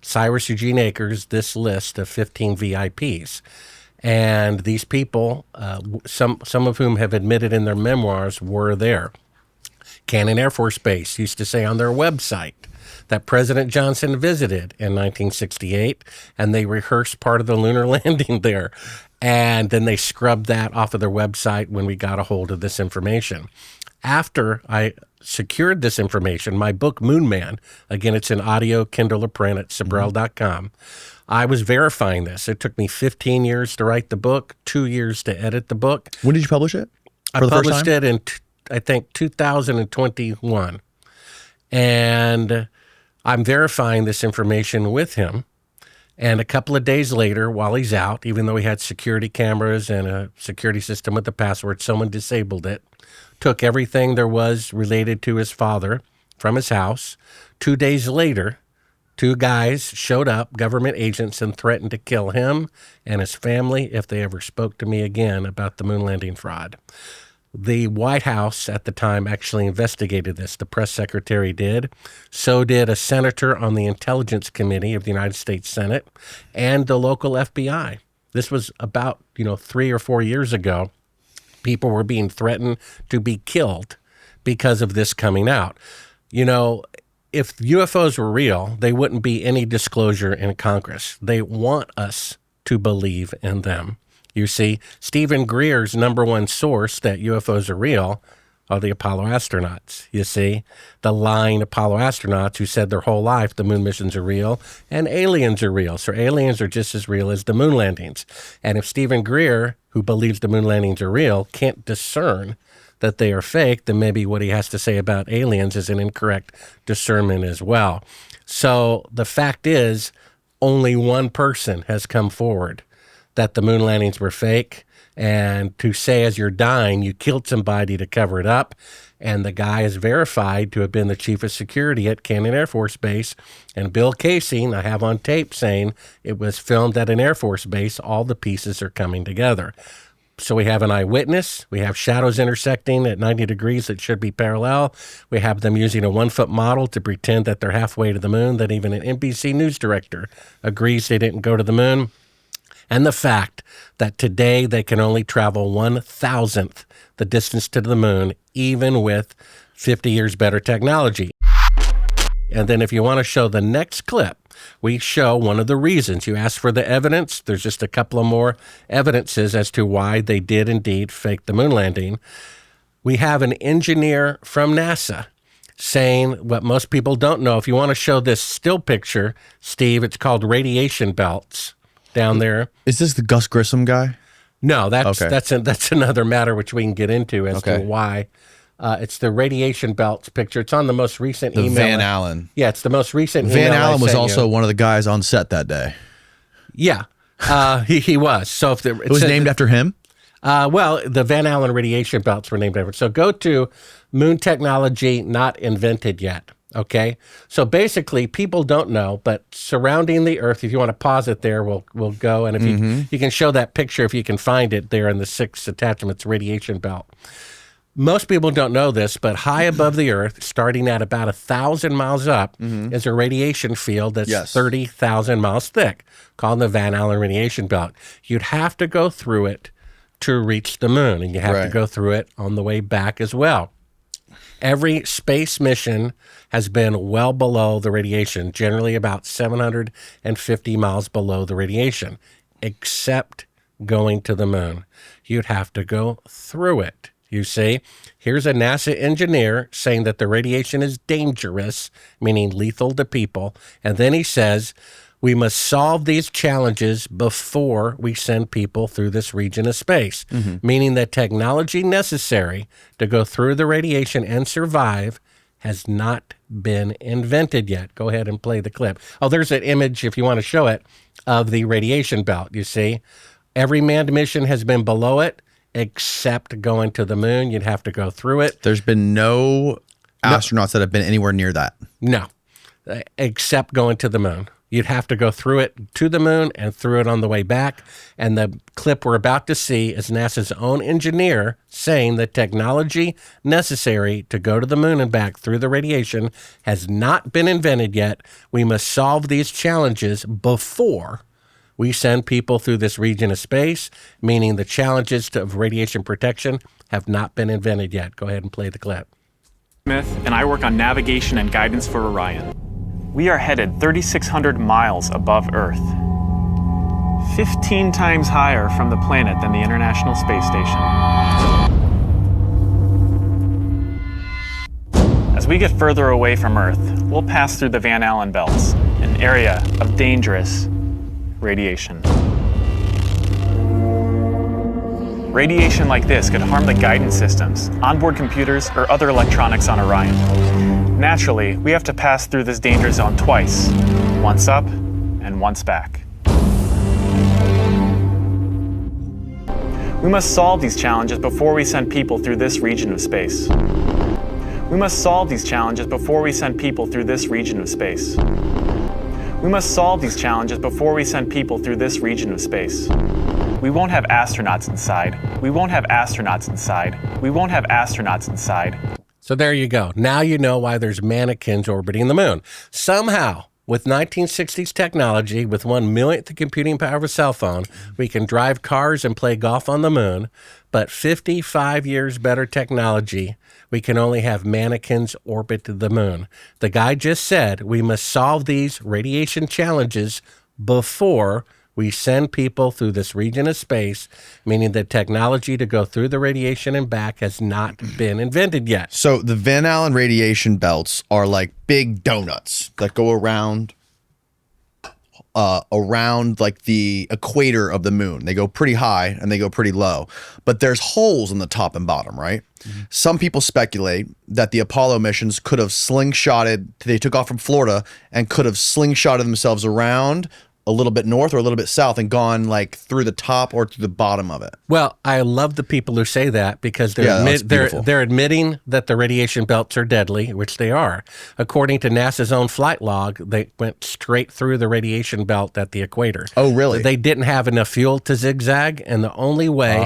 Cyrus Eugene Akers this list of 15 VIPs. And these people, some of whom have admitted in their memoirs, were there. Cannon Air Force Base used to say on their website that President Johnson visited in 1968, and they rehearsed part of the lunar landing there. And then they scrubbed that off of their website when we got a hold of this information. After I secured this information, my book, Moon Man, again, it's an audio, Kindle, or print at Sibrel.com. I was verifying this. It took me 15 years to write the book, 2 years to edit the book. When did you publish it? I published it in, I think, 2021. And I'm verifying this information with him. And a couple of days later, while he's out, even though he had security cameras and a security system with the password, someone disabled it, took everything there was related to his father from his house. 2 days later, 2 guys showed up, government agents, and threatened to kill him and his family if they ever spoke to me again about the moon landing fraud. The White House at the time actually investigated this. The press secretary did. So did a senator on the Intelligence Committee of the United States Senate and the local FBI. This was about, 3 or 4 years ago. People were being threatened to be killed because of this coming out. If UFOs were real, they wouldn't be any disclosure in Congress. They want us to believe in them. You see, Stephen Greer's #1 source that UFOs are real are the Apollo astronauts. You see, the lying Apollo astronauts who said their whole life the moon missions are real and aliens are real. So aliens are just as real as the moon landings. And if Stephen Greer, who believes the moon landings are real, can't discern that they are fake, then maybe what he has to say about aliens is an incorrect discernment as well. So the fact is, only one person has come forward that the moon landings were fake. And to say as you're dying, you killed somebody to cover it up. And the guy is verified to have been the chief of security at Cannon Air Force Base. And Bill Casey, I have on tape saying it was filmed at an Air Force base. All the pieces are coming together. So we have an eyewitness. We have shadows intersecting at 90 degrees that should be parallel. We have them using a 1-foot model to pretend that they're halfway to the moon, that even an NBC News director agrees they didn't go to the moon. And the fact that today they can only travel 1,000th the distance to the moon, even with 50 years better technology. And then if you want to show the next clip, we show one of the reasons. You asked for the evidence. There's just a couple of more evidences as to why they did indeed fake the moon landing. We have an engineer from NASA saying what most people don't know. If you want to show this still picture, Steve, it's called radiation belts. Down there. Is this the Gus Grissom guy? No, that's another matter which we can get into as to why. It's the radiation belts picture. It's on the most recent email. Van Allen. Yeah, it's the most recent email. Van Allen was also one of the guys on set that day. Yeah, he was. So if it was named after him? Well, the Van Allen radiation belts were named after. So go to moon technology not invented yet. Okay, so basically, people don't know, but surrounding the Earth, if you want to pause it there, we'll go. And if you can show that picture, if you can find it there in the 6 attachments radiation belt. Most people don't know this, but high above the Earth, starting at about 1,000 miles up, is a radiation field that's 30,000 miles thick, called the Van Allen radiation belt. You'd have to go through it to reach the moon, and you have to go through it on the way back as well. Every space mission has been well below the radiation, generally about 750 miles below the radiation, except going to the moon. You'd have to go through it. You see, here's a NASA engineer saying that the radiation is dangerous, meaning lethal to people. And then he says, we must solve these challenges before we send people through this region of space, meaning the technology necessary to go through the radiation and survive has not been invented yet. Go ahead and play the clip. Oh, there's an image, if you want to show it, of the radiation belt, you see. Every manned mission has been below it, except going to the moon. You'd have to go through it. There's been no astronauts that have been anywhere near that. No, except going to the moon. You'd have to go through it to the moon and through it on the way back. And the clip we're about to see is NASA's own engineer saying the technology necessary to go to the moon and back through the radiation has not been invented yet. We must solve these challenges before we send people through this region of space, meaning the challenges of radiation protection have not been invented yet. Go ahead and play the clip. Smith, and I work on navigation and guidance for Orion. We are headed 3,600 miles above Earth, 15 times higher from the planet than the International Space Station. As we get further away from Earth, we'll pass through the Van Allen belts, an area of dangerous radiation. Radiation like this could harm the guidance systems, onboard computers, or other electronics on Orion. Naturally, we have to pass through this danger zone twice, once up and once back. We must solve these challenges before we send people through this region of space. We must solve these challenges before we send people through this region of space. We must solve these challenges before we send people through this region of space. We won't have astronauts inside. We won't have astronauts inside. We won't have astronauts inside. So there you go. Now you know why there's mannequins orbiting the moon. Somehow, with 1960s technology, with 1/1,000th the computing power of a cell phone, we can drive cars and play golf on the moon. But 55 years better technology, we can only have mannequins orbit the moon. The guy just said we must solve these radiation challenges before We send people through this region of space, meaning the technology to go through the radiation and back has not been invented yet. So the Van Allen radiation belts are like big donuts that go around like the equator of the moon. They go pretty high and they go pretty low, but there's holes in the top and bottom, right? Mm-hmm. Some people speculate that the Apollo missions could have they took off from Florida and could have slingshotted themselves around a little bit north or a little bit south and gone like through the top or through the bottom of it. Well, I love the people who say that because they're admitting that the radiation belts are deadly, which they are. According to NASA's own flight log, they went straight through the radiation belt at the equator. Oh, really? They didn't have enough fuel to zigzag, and the only way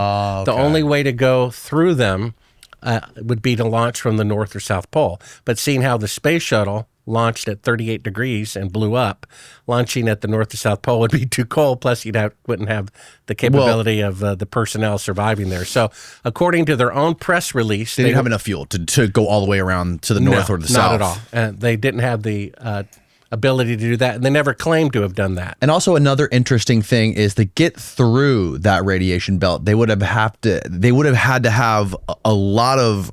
to go through them would be to launch from the North or South Pole. But seeing how the space shuttle launched at 38 degrees and blew up, launching at the North to South Pole would be too cold. Plus, wouldn't have the capability of the personnel surviving there. So, according to their own press release, they didn't have enough fuel to go all the way around to the north or the south. Not at all. And they didn't have the ability to do that, and they never claimed to have done that. And also, another interesting thing is to get through that radiation belt, they would have had to have a lot of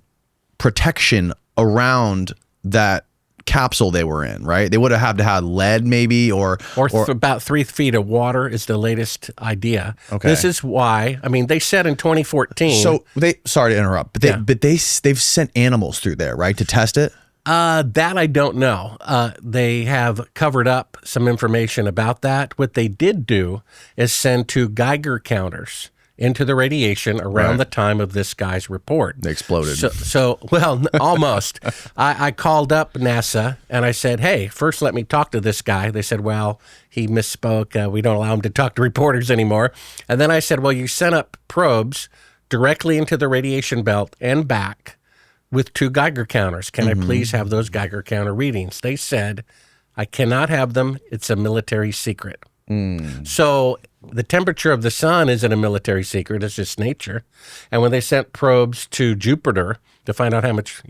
protection around that capsule they were in, right? They would have had to have lead maybe or about 3 feet of water is the latest idea. Okay. This is why, they said in 2014. So sorry to interrupt, but they've sent animals through there, right? To test it? That I don't know. They have covered up some information about that. What they did do is send 2 Geiger counters into the radiation around the time of this guy's report. They exploded. Well, almost. I called up NASA and I said, hey, first let me talk to this guy. They said, well, he misspoke. We don't allow him to talk to reporters anymore. And then I said, well, you sent up probes directly into the radiation belt and back with 2 Geiger counters. Can I please have those Geiger counter readings? They said, I cannot have them. It's a military secret. So the temperature of the sun isn't a military secret. It's just nature. And when they sent probes to Jupiter to find out how much,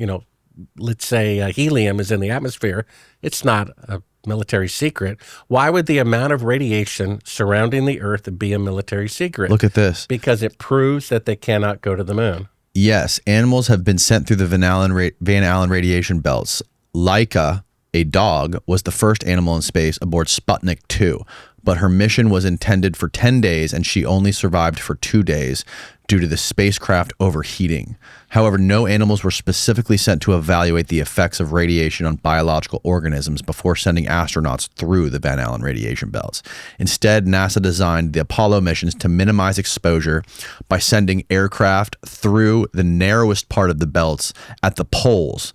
let's say helium is in the atmosphere, it's not a military secret. Why would the amount of radiation surrounding the Earth be a military secret? Look at this. Because it proves that they cannot go to the moon. Yes, animals have been sent through the Van Allen radiation belts. Laika, a dog, was the first animal in space aboard Sputnik 2, but her mission was intended for 10 days and she only survived for 2 days due to the spacecraft overheating. However, no animals were specifically sent to evaluate the effects of radiation on biological organisms before sending astronauts through the Van Allen radiation belts. Instead, NASA designed the Apollo missions to minimize exposure by sending aircraft through the narrowest part of the belts at the poles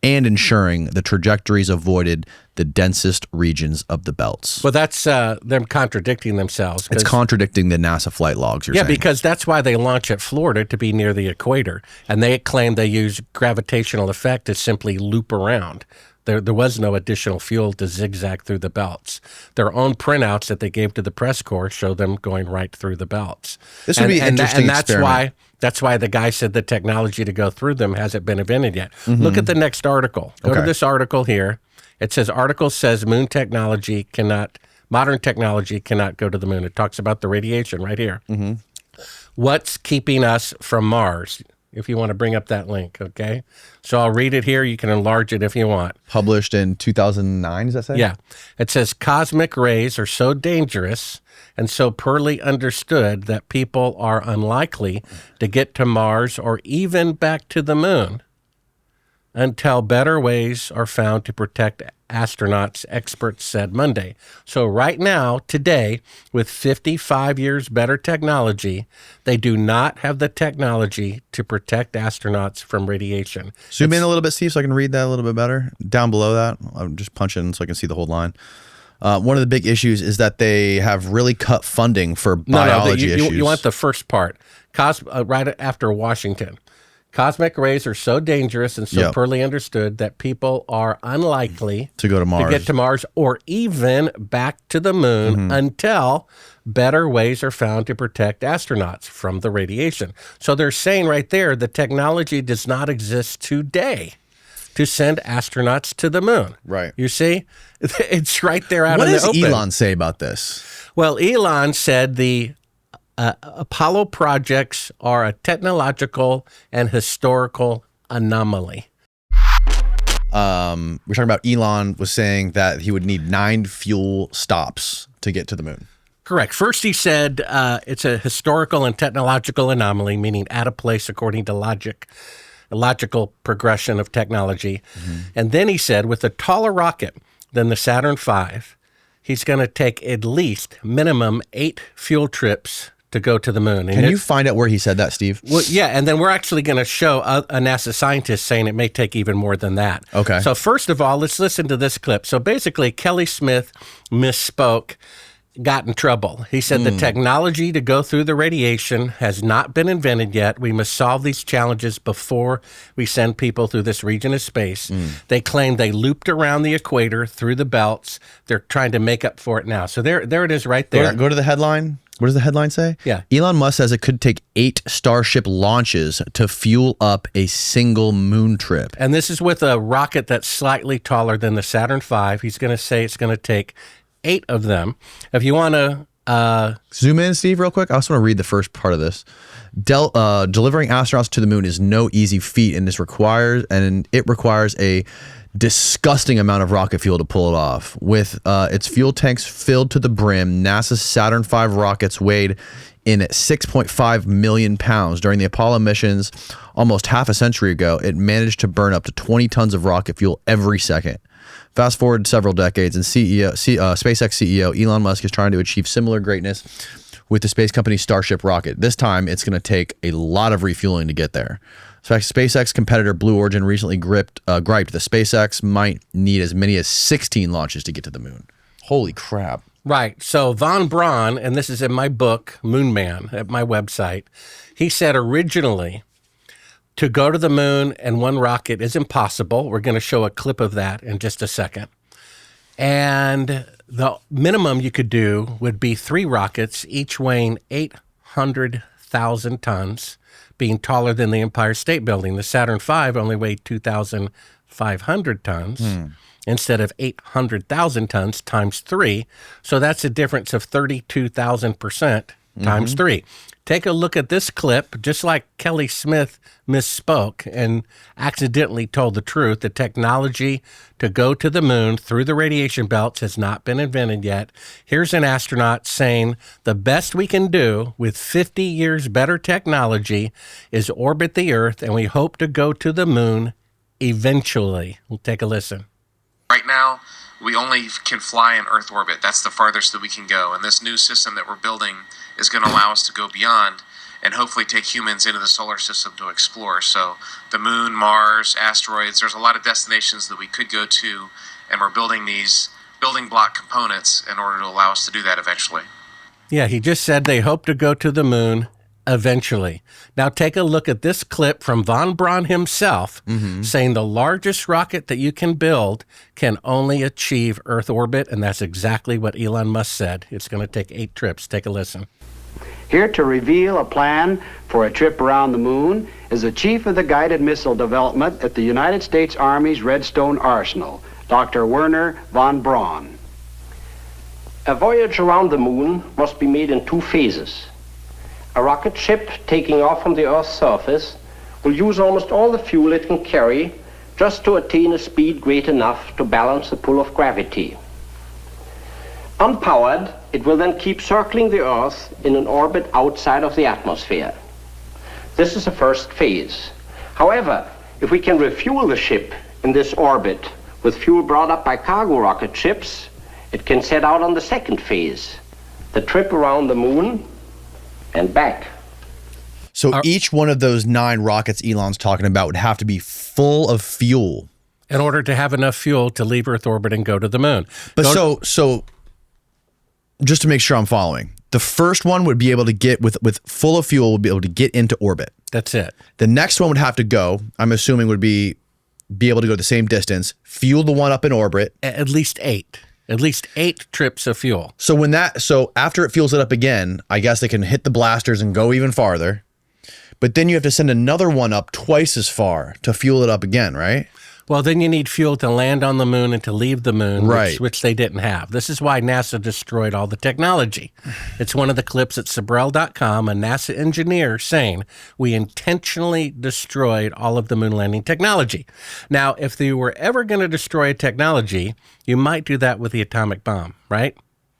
and ensuring the trajectories avoided the densest regions of the belts. Well, that's them contradicting themselves. It's contradicting the NASA flight logs, you're saying. Yeah, because that's why they launch at Florida, to be near the equator. And they claim they use gravitational effect to simply loop around. There was no additional fuel to zigzag through the belts. Their own printouts that they gave to the press corps show them going right through the belts. This would be an interesting experiment. That's why the guy said the technology to go through them hasn't been invented yet. Look at the next article. Go to this article here. It says, article says modern technology cannot go to the moon. It talks about the radiation right here. What's keeping us from Mars? If you want to bring up that link, okay? So I'll read it here. You can enlarge it if you want. Published in 2009, does that say? Yeah. It says, cosmic rays are so dangerous and so poorly understood that people are unlikely to get to Mars or even back to the moon until better ways are found to protect astronauts, experts said Monday. So right now, today, with 55 years better technology, they do not have the technology to protect astronauts from radiation. Zoom in a little bit, Steve, so I can read that a little bit better. Down below that, I'm just punching so I can see the whole line. One of the big issues is that they have really cut funding for biology issues. You want the first part, right after Washington. Cosmic rays are so dangerous and so poorly understood that people are unlikely to go to Mars, to get to Mars, or even back to the moon until better ways are found to protect astronauts from the radiation. So they're saying right there, the technology does not exist today to send astronauts to the moon. Right. You see? It's right there out What in the does open. Elon say about this? Well, Elon said the Apollo projects are a technological and historical anomaly. We're talking about Elon was saying that he would need 9 fuel stops to get to the moon. Correct. First, he said it's a historical and technological anomaly, meaning out of place according to a logical progression of technology. And then he said with a taller rocket than the Saturn V, he's going to take at least minimum 8 fuel trips to go to the moon. And Can you find out where he said that, Steve? Well, yeah, and then we're actually going to show a NASA scientist saying it may take even more than that. Okay. So first of all, let's listen to this clip. So basically, Kelly Smith misspoke, got in trouble. He said the technology to go through the radiation has not been invented yet. We must solve these challenges before we send people through this region of space. They claim they looped around the equator through the belts. They're trying to make up for it now. So there it is right there. Go to the headline. What does the headline say? Yeah. Elon Musk says it could take 8 Starship launches to fuel up a single moon trip. And this is with a rocket that's slightly taller than the Saturn V. He's going to say it's going to take 8 of them. If you want to Zoom in, Steve, real quick. I also want to read the first part of this. Delivering astronauts to the moon is no easy feat, and it requires a disgusting amount of rocket fuel to pull it off. With its fuel tanks filled to the brim, NASA's Saturn V rockets weighed in at 6.5 million pounds. During the Apollo missions almost half a century ago, it managed to burn up to 20 tons of rocket fuel every second. Fast forward several decades, and SpaceX CEO Elon Musk is trying to achieve similar greatness with the space company Starship rocket. This time, it's going to take a lot of refueling to get there. In fact, SpaceX competitor Blue Origin recently griped that SpaceX might need as many as 16 launches to get to the moon. Holy crap. Right. So Von Braun, and this is in my book, Moon Man, at my website, he said originally to go to the moon and one rocket is impossible. We're going to show a clip of that in just a second. And the minimum you could do would be 3 rockets, each weighing 800,000 tons, being taller than the Empire State Building. The Saturn V only weighed 2,500 tons instead of 800,000 tons times 3. So that's a difference of 32,000% times 3. Take a look at this clip. Just like Kelly Smith misspoke and accidentally told the truth, the technology to go to the moon through the radiation belts has not been invented yet. Here's an astronaut saying the best we can do with 50 years better technology is orbit the Earth, and we hope to go to the moon eventually. We'll take a listen. Right now, we only can fly in Earth orbit. That's the farthest that we can go. And this new system that we're building is going to allow us to go beyond and hopefully take humans into the solar system to explore. So the moon, Mars, asteroids, there's a lot of destinations that we could go to, and we're building these building block components in order to allow us to do that eventually. Yeah, he just said they hope to go to the moon eventually. Now take a look at this clip from Von Braun himself saying the largest rocket that you can build can only achieve Earth orbit, and that's exactly what Elon Musk said. It's going to take 8 trips. Take a listen. Here to reveal a plan for a trip around the moon is the chief of the guided missile development at the United States Army's Redstone Arsenal, Dr. Werner von Braun. A voyage around the moon must be made in 2 phases. A rocket ship taking off from the Earth's surface will use almost all the fuel it can carry just to attain a speed great enough to balance the pull of gravity. Unpowered, it will then keep circling the Earth in an orbit outside of the atmosphere. This is the first phase. However, if we can refuel the ship in this orbit with fuel brought up by cargo rocket ships, it can set out on the second phase, the trip around the moon and back. So each one of those 9 rockets Elon's talking about would have to be full of fuel in order to have enough fuel to leave Earth orbit and go to the moon. But so just to make sure I'm following, the first one would be able to get with full of fuel, would be able to get into orbit. That's it. The next one would have to go, I'm assuming would be able to go the same distance, fuel the one up in orbit. At least 8. At least 8 trips of fuel. So after it fuels it up again, I guess they can hit the blasters and go even farther. But then you have to send another one up twice as far to fuel it up again, right? Well, then you need fuel to land on the moon and to leave the moon, Right. which they didn't have. This is why NASA destroyed all the technology. It's one of the clips at Sibrel.com, a NASA engineer saying, we intentionally destroyed all of the moon landing technology. Now, if they were ever going to destroy a technology, you might do that with the atomic bomb, right?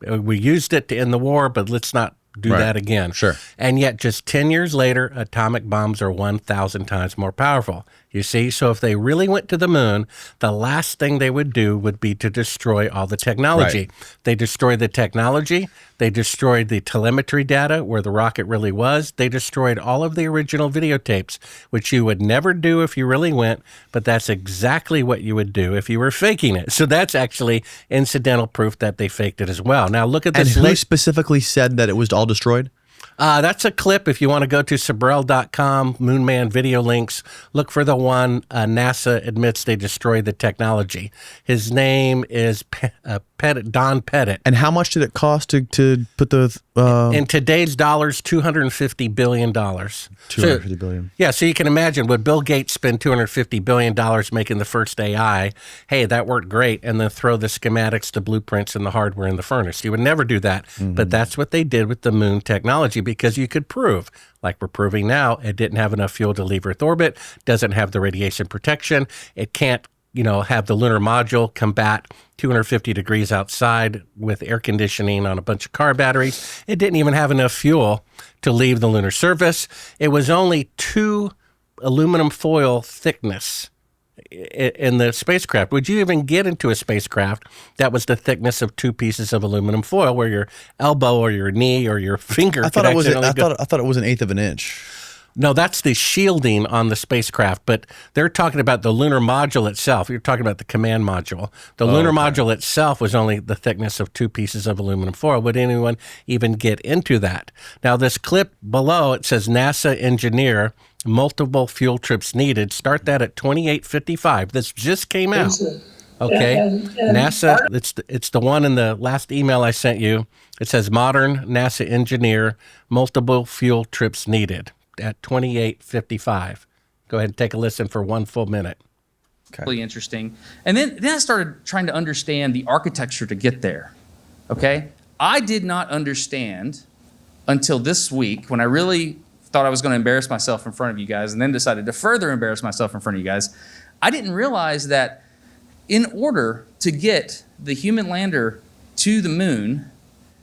We used it to end the war, but let's not do that again. Sure. And yet just 10 years later, atomic bombs are 1,000 times more powerful. You see? So if they really went to the moon, the last thing they would do would be to destroy all the technology. Right. They destroyed the technology. They destroyed the telemetry data where the rocket really was. They destroyed all of the original videotapes, which you would never do if you really went, but that's exactly what you would do if you were faking it. So that's actually incidental proof that they faked it as well. Now look at this. And who specifically said that it was all destroyed? That's a clip. If you want to go to Sibrel.com, Moonman video links, look for the one NASA admits they destroyed the technology. His name is Don Pettit. And how much did it cost to put the... In today's dollars, $250 billion. $250 billion. Yeah, so you can imagine, would Bill Gates spend $250 billion making the first AI? Hey, that worked great, and then throw the schematics, the blueprints, and the hardware in the furnace. You would never do that, but that's what they did with the moon technology because you could prove, like we're proving now, it didn't have enough fuel to leave Earth orbit, doesn't have the radiation protection, it can't have the lunar module combat 250 degrees outside with air conditioning on a bunch of car batteries. It didn't even have enough fuel to leave the lunar surface. It was only 2 aluminum foil thickness in the spacecraft. Would you even get into a spacecraft that was the thickness of 2 pieces of aluminum foil where your elbow or your knee or your finger I thought it was an eighth of an inch. No, that's the shielding on the spacecraft, but they're talking about the lunar module itself. You're talking about the command module. The lunar module itself was only the thickness of 2 pieces of aluminum foil. Would anyone even get into that? Now, this clip below, it says NASA engineer, multiple fuel trips needed. Start that at 28:55. This just came out. Okay. NASA, it's the one in the last email I sent you. It says modern NASA engineer, multiple fuel trips needed. At 28:55. Go ahead and take a listen for 1 full minute. Okay. Really interesting. And then I started trying to understand the architecture to get there. Okay? I did not understand until this week when I really thought I was going to embarrass myself in front of you guys and then decided to further embarrass myself in front of you guys. I didn't realize that in order to get the human lander to the moon,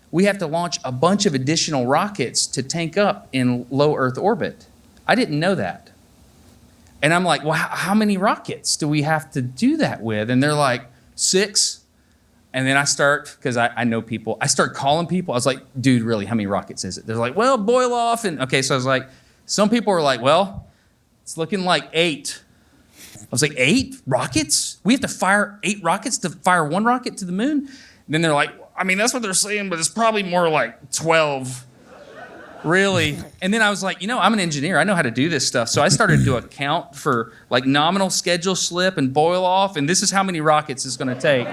we have to launch a bunch of additional rockets to tank up in low Earth orbit. I didn't know that. And I'm like, well, how many rockets do we have to do that with? And they're like, 6. And then I start, because I know people, I start calling people. I was like, dude, really, how many rockets is it? They're like, well, boil off. And okay, so I was like, some people were like, well, it's looking like 8. I was like, 8 rockets? We have to fire 8 rockets to fire 1 rocket to the moon? And then they're like, I mean, that's what they're saying, but it's probably more like 12. Really? And then I was like, I'm an engineer. I know how to do this stuff. So I started to account for like nominal schedule slip and boil off. And this is how many rockets it's going to take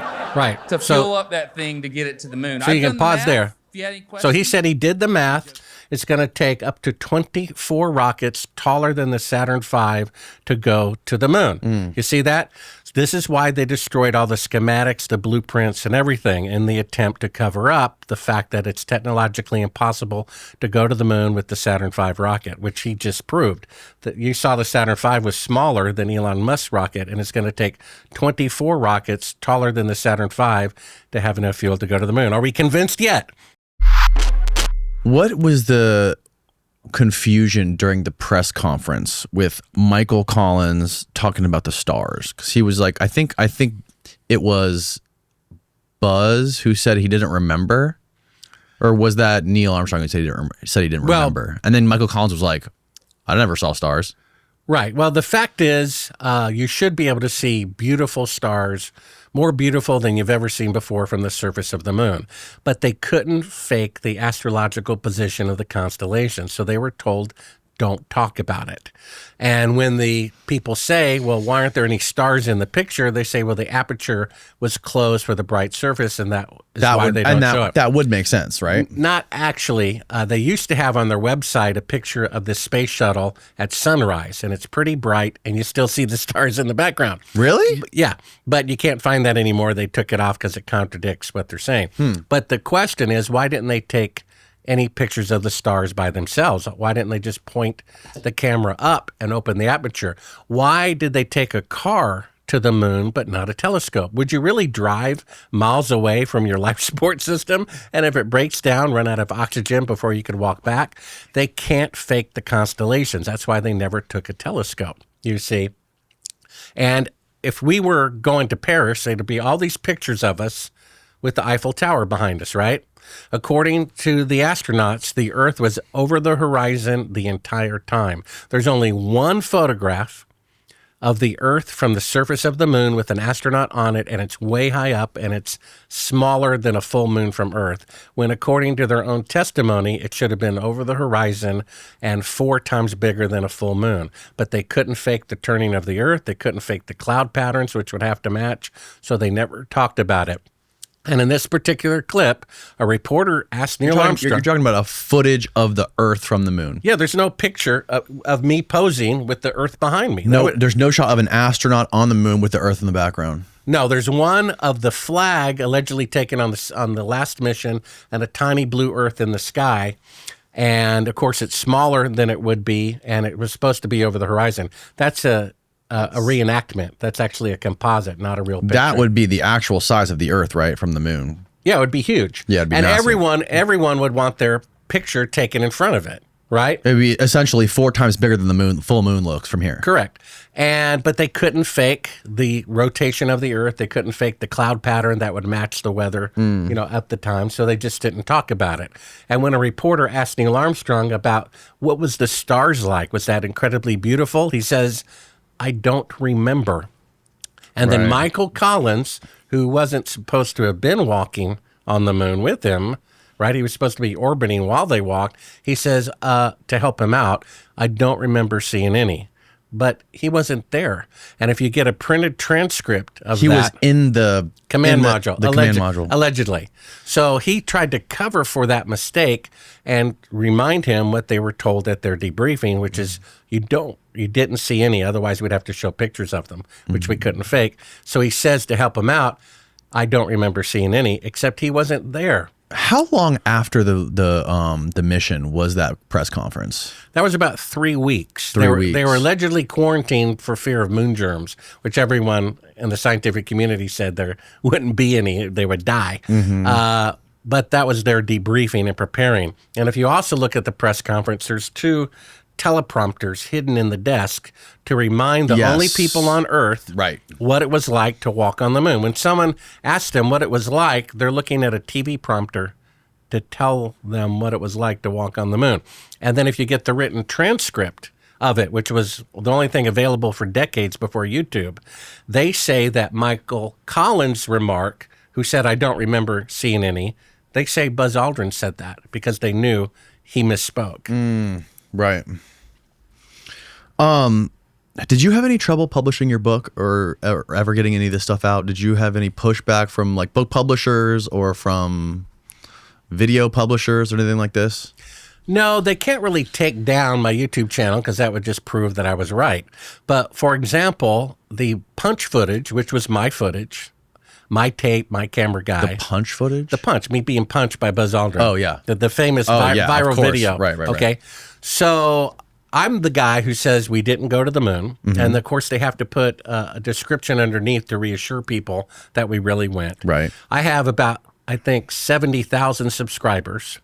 to fill up that thing to get it to the moon. So you can pause there. If you had any questions. So he said he did the math. It's going to take up to 24 rockets taller than the Saturn V to go to the moon. You see that? This is why they destroyed all the schematics, the blueprints, and everything in the attempt to cover up the fact that it's technologically impossible to go to the moon with the Saturn V rocket, which he just proved. That you saw the Saturn V was smaller than Elon Musk's rocket, and it's going to take 24 rockets taller than the Saturn V to have enough fuel to go to the moon. Are we convinced yet? What was the confusion during the press conference with Michael Collins talking about the stars? Because he was like, I think it was Buzz who said he didn't remember, or was that Neil Armstrong who said he didn't remember? And then Michael Collins was like, I never saw stars. Right. Well, the fact is, you should be able to see beautiful stars, more beautiful than you've ever seen before from the surface of the moon. But they couldn't fake the astrological position of the constellations, so they were told don't talk about it. And when the people say, well, why aren't there any stars in the picture? They say, well, the aperture was closed for the bright surface, and that is why they don't show it. That would make sense, right? Not actually. They used to have on their website a picture of the space shuttle at sunrise, and it's pretty bright, and you still see the stars in the background. Really? Yeah, but you can't find that anymore. They took it off because it contradicts what they're saying. But the question is, why didn't they take any pictures of the stars by themselves? Why didn't they just point the camera up and open the aperture? Why did they take a car to the moon but not a telescope? Would you really drive miles away from your life support system, and if it breaks down, run out of oxygen before you could walk back? They can't fake the constellations. That's why they never took a telescope, you see. And if we were going to Paris, there'd be all these pictures of us with the Eiffel Tower behind us, right? According to the astronauts, the Earth was over the horizon the entire time. There's only one photograph of the Earth from the surface of the moon with an astronaut on it, and it's way high up, and it's smaller than a full moon from Earth, when according to their own testimony, it should have been over the horizon and 4 times bigger than a full moon. But they couldn't fake the turning of the Earth. They couldn't fake the cloud patterns, which would have to match, so they never talked about it. And in this particular clip, a reporter asked Neil Armstrong. You're talking about a footage of the Earth from the moon. Yeah, there's no picture of me posing with the Earth behind me. No, there's no shot of an astronaut on the moon with the Earth in the background. No, there's one of the flag allegedly taken on the last mission, and a tiny blue Earth in the sky. And of course, it's smaller than it would be, and it was supposed to be over the horizon. That's a reenactment. That's actually a composite, not a real picture. That would be the actual size of the Earth, right, from the moon. Yeah, it would be huge. Yeah, it'd be and massive. everyone would want their picture taken in front of it, right? It'd be essentially 4 times bigger than the full moon looks from here. Correct. But they couldn't fake the rotation of the Earth. They couldn't fake the cloud pattern that would match the weather, at the time. So they just didn't talk about it. And when a reporter asked Neil Armstrong about what was the stars like, was that incredibly beautiful? He says, I don't remember. And then Michael Collins, who wasn't supposed to have been walking on the moon with him, right? He was supposed to be orbiting while they walked. He says, to help him out, I don't remember seeing any. But he wasn't there. And if you get a printed transcript of he was in the command module, command module. Allegedly. So he tried to cover for that mistake and remind him what they were told at their debriefing, which is you didn't see any, otherwise we'd have to show pictures of them, which we couldn't fake. So he says to help him out, I don't remember seeing any, except he wasn't there. How long after the mission was that press conference? That was about 3 weeks. 3 weeks. They were allegedly quarantined for fear of moon germs, which everyone in the scientific community said there wouldn't be any. They would die. But that was their debriefing and preparing. And if you also look at the press conference, there's 2 teleprompters hidden in the desk to remind the only people on Earth what it was like to walk on the moon. When someone asked them what it was like, they're looking at a TV prompter to tell them what it was like to walk on the moon. And then if you get the written transcript of it, which was the only thing available for decades before YouTube, they say that Michael Collins' remark, who said, I don't remember seeing any, they say Buzz Aldrin said that because they knew he misspoke. Right. Did you have any trouble publishing your book or ever getting any of this stuff out? Did you have any pushback from like book publishers or from video publishers or anything like this? No, they can't really take down my YouTube channel because that would just prove that I was right. But for example, the punch footage, which was my footage, my tape, my camera guy. The punch footage? The punch, me being punched by Buzz Aldrin. Oh, yeah. The famous viral video. Right. Okay. So I'm the guy who says we didn't go to the moon. And of course, they have to put a description underneath to reassure people that we really went. Right. I have about, I think, 70,000 subscribers.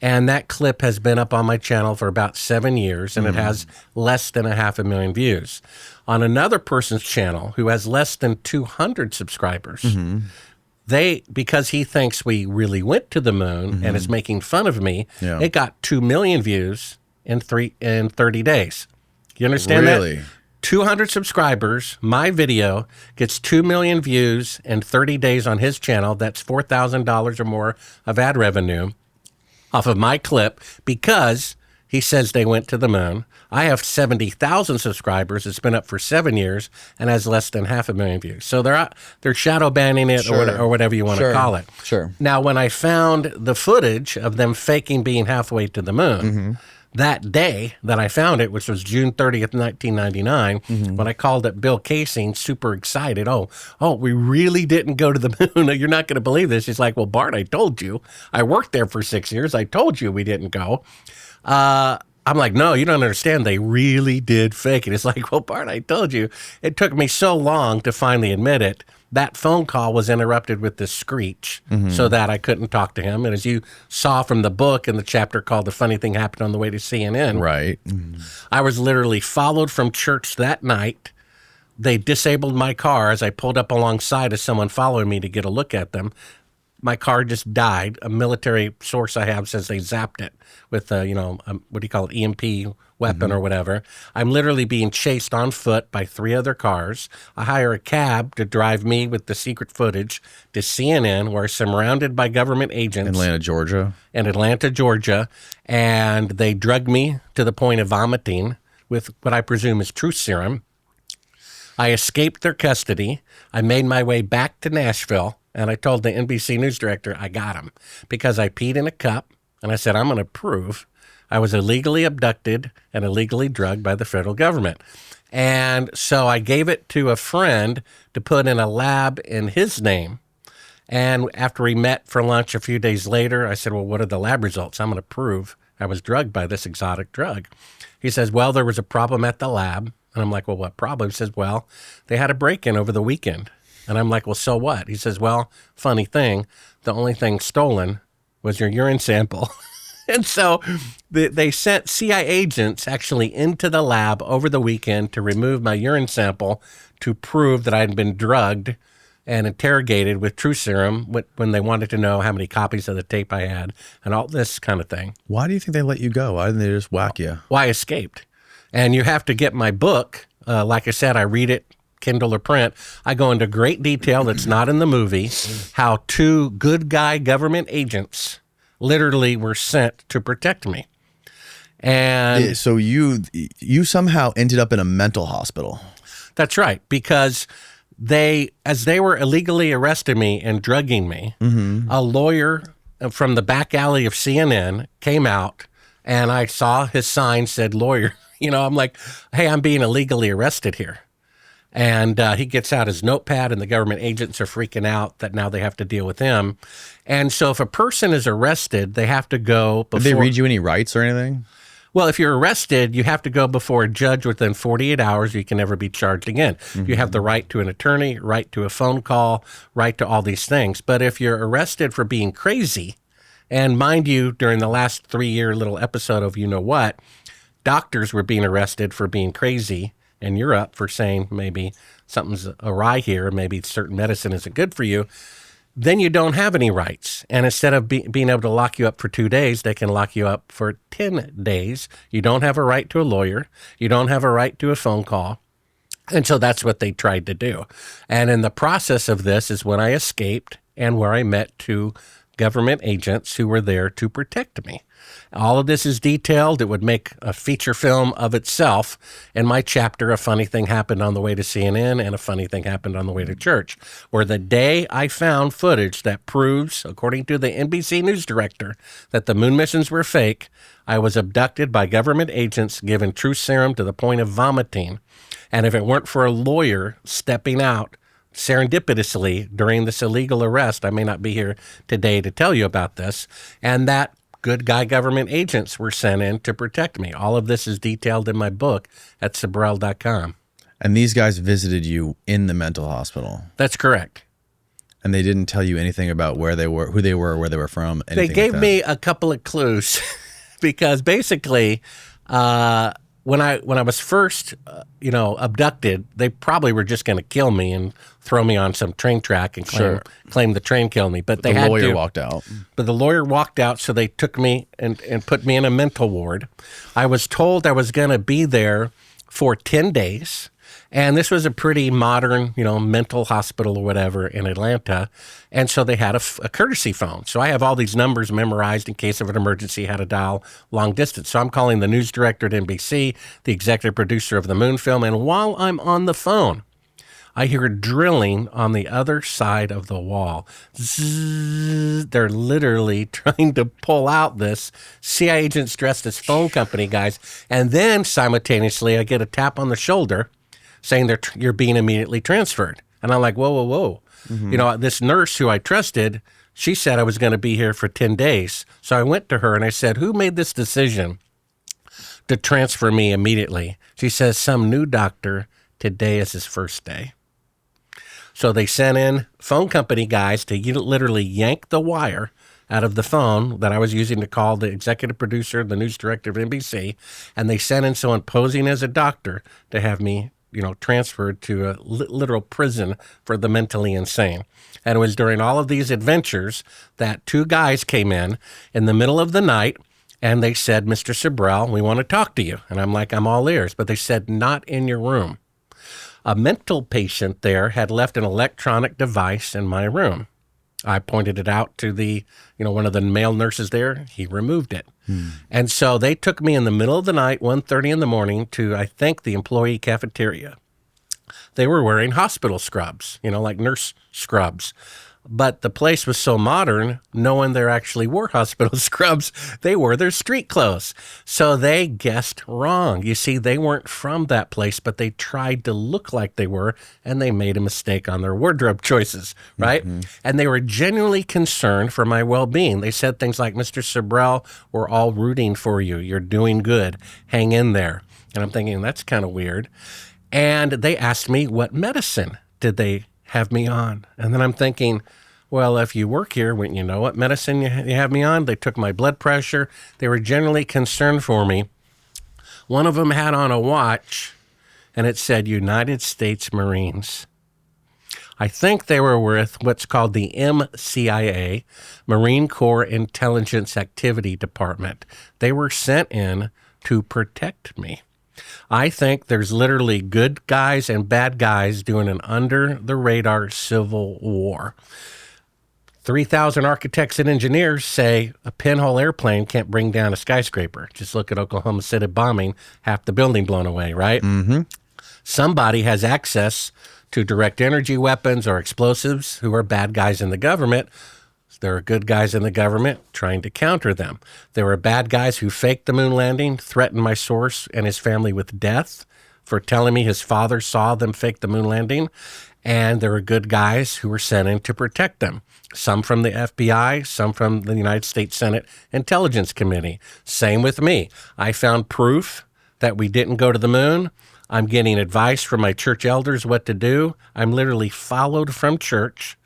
And that clip has been up on my channel for about 7 years, and it has less than 500,000 views. On another person's channel who has less than 200 subscribers, because he thinks we really went to the moon and is making fun of me, it got 2 million views in 30 days. You understand that? Really? 200 subscribers, my video gets 2 million views in 30 days on his channel. That's $4,000 or more of ad revenue off of my clip because He says they went to the moon. I have 70,000 subscribers. It's been up for 7 years and has less than 500,000 views. So they're shadow banning it or whatever you want to call it. Sure. Now, when I found the footage of them faking being halfway to the moon, that day that I found it, which was June 30th, 1999, when I called up Bill Casing, super excited. Oh, we really didn't go to the moon. You're not going to believe this. He's like, well, Bart, I told you. I worked there for 6 years. I told you we didn't go. I'm like, no, you don't understand. They really did fake it. It's like, well, Bart, I told you. It took me so long to finally admit it. That phone call was interrupted with this screech so that I couldn't talk to him. And as you saw from the book in the chapter called The Funny Thing Happened on the Way to CNN, right. I was literally followed from church that night. They disabled my car as I pulled up alongside of someone following me to get a look at them. My car just died. A military source I have says they zapped it with what do you call it, EMP weapon or whatever. I'm literally being chased on foot by 3 other cars. I hire a cab to drive me with the secret footage to CNN, where I'm surrounded by government agents. Atlanta, Georgia. And they drug me to the point of vomiting with what I presume is truth serum. I escaped their custody. I made my way back to Nashville. And I told the NBC News director I got him because I peed in a cup. And I said, I'm going to prove I was illegally abducted and illegally drugged by the federal government. And so I gave it to a friend to put in a lab in his name. And after we met for lunch a few days later, I said, well, what are the lab results? I'm going to prove I was drugged by this exotic drug. He says, well, there was a problem at the lab. And I'm like, well, what problem? He says, well, they had a break-in over the weekend. And I'm like, well, so what? He says, well, funny thing, the only thing stolen was your urine sample. And so they sent CIA agents actually into the lab over the weekend to remove my urine sample to prove that I had been drugged and interrogated with truth serum when they wanted to know how many copies of the tape I had and all this kind of thing. Why do you think they let you go? Why didn't they just whack you? Well, I escaped. And you have to get my book. Like I said, I read it, Kindle or print. I go into great detail that's not in the movie, how 2 good guy government agents literally were sent to protect me. And so you somehow ended up in a mental hospital. That's right, because as they were illegally arresting me and drugging me, a lawyer from the back alley of CNN came out, and I saw his sign said lawyer. I'm like, hey, I'm being illegally arrested here. And he gets out his notepad, and the government agents are freaking out that now they have to deal with him. And so if a person is arrested, they have to go before... Did they read you any rights or anything? Well, if you're arrested, you have to go before a judge within 48 hours. You can never be charged again. You have the right to an attorney, right to a phone call, right to all these things. But if you're arrested for being crazy, and mind you, during the last 3-year little episode of You Know What, doctors were being arrested for being crazy in Europe for saying maybe something's awry here, maybe certain medicine isn't good for you, then you don't have any rights. And instead of being able to lock you up for 2 days, they can lock you up for 10 days. You don't have a right to a lawyer. You don't have a right to a phone call. And so that's what they tried to do. And in the process of this is when I escaped and where I met 2 government agents who were there to protect me. All of this is detailed. It would make a feature film of itself in my chapter, A Funny Thing Happened on the Way to CNN and A Funny Thing Happened on the Way to Church, where the day I found footage that proves, according to the NBC News director, that the moon missions were fake, I was abducted by government agents, given truth serum to the point of vomiting. And if it weren't for a lawyer stepping out serendipitously during this illegal arrest, I may not be here today to tell you about this, and that good guy government agents were sent in to protect me. All of this is detailed in my book at Sibrel.com. And these guys visited you in the mental hospital? That's correct. And they didn't tell you anything about where they were, who they were, where they were from? They gave me a couple of clues because basically when I was first abducted, they probably were just going to kill me and throw me on some train track and claim the train killed me. But the lawyer walked out. But the lawyer walked out, so they took me and put me in a mental ward. I was told I was going to be there for 10 days. And this was a pretty modern, mental hospital or whatever in Atlanta. And so they had a courtesy phone. So I have all these numbers memorized in case of an emergency, how to dial long distance. So I'm calling the news director at NBC, the executive producer of the Moon film. And while I'm on the phone, I hear drilling on the other side of the wall. Zzz, they're literally trying to pull out this. CIA agents dressed as phone company guys. And then simultaneously, I get a tap on the shoulder saying you're being immediately transferred. And I'm like, whoa, whoa, whoa. Mm-hmm. This nurse who I trusted, she said I was going to be here for 10 days. So I went to her and I said, who made this decision to transfer me immediately? She says, some new doctor. Today is his first day. So they sent in phone company guys to literally yank the wire out of the phone that I was using to call the executive producer, the news director of NBC, and they sent in someone posing as a doctor to have me, transferred to a literal prison for the mentally insane. And it was during all of these adventures that two guys came in the middle of the night, and they said, Mr. Sibrel, we want to talk to you. And I'm like, I'm all ears. But they said, not in your room. A mental patient there had left an electronic device in my room. I pointed it out to one of the male nurses there. He removed it. And so they took me in the middle of the night, 1:30 in the morning, to, I think, the employee cafeteria. They were wearing hospital scrubs, like nurse scrubs. But the place was so modern, knowing there actually were hospital scrubs, they wore their street clothes. So they guessed wrong. You see, they weren't from that place, but they tried to look like they were, and they made a mistake on their wardrobe choices, right? Mm-hmm. And they were genuinely concerned for my well-being. They said things like, Mr. Sibrel, we're all rooting for you. You're doing good. Hang in there. And I'm thinking, that's kind of weird. And they asked me, what medicine did they have me on? And then I'm thinking, well, if you work here, wouldn't you know what medicine you have me on? They took my blood pressure. They were generally concerned for me. One of them had on a watch, and it said United States Marines. I think they were with what's called the MCIA, Marine Corps Intelligence Activity Department. They were sent in to protect me. I think there's literally good guys and bad guys doing an under-the-radar civil war. 3,000 architects and engineers say a pinhole airplane can't bring down a skyscraper. Just look at Oklahoma City bombing, half the building blown away, right? Mm-hmm. Somebody has access to direct energy weapons or explosives who are bad guys in the government. There are good guys in the government trying to counter them. There were bad guys who faked the moon landing, threatened my source and his family with death for telling me his father saw them fake the moon landing. And there were good guys who were sent in to protect them. Some from the FBI, some from the United States Senate Intelligence Committee. Same with me. I found proof that we didn't go to the moon. I'm getting advice from my church elders what to do. I'm literally followed from church.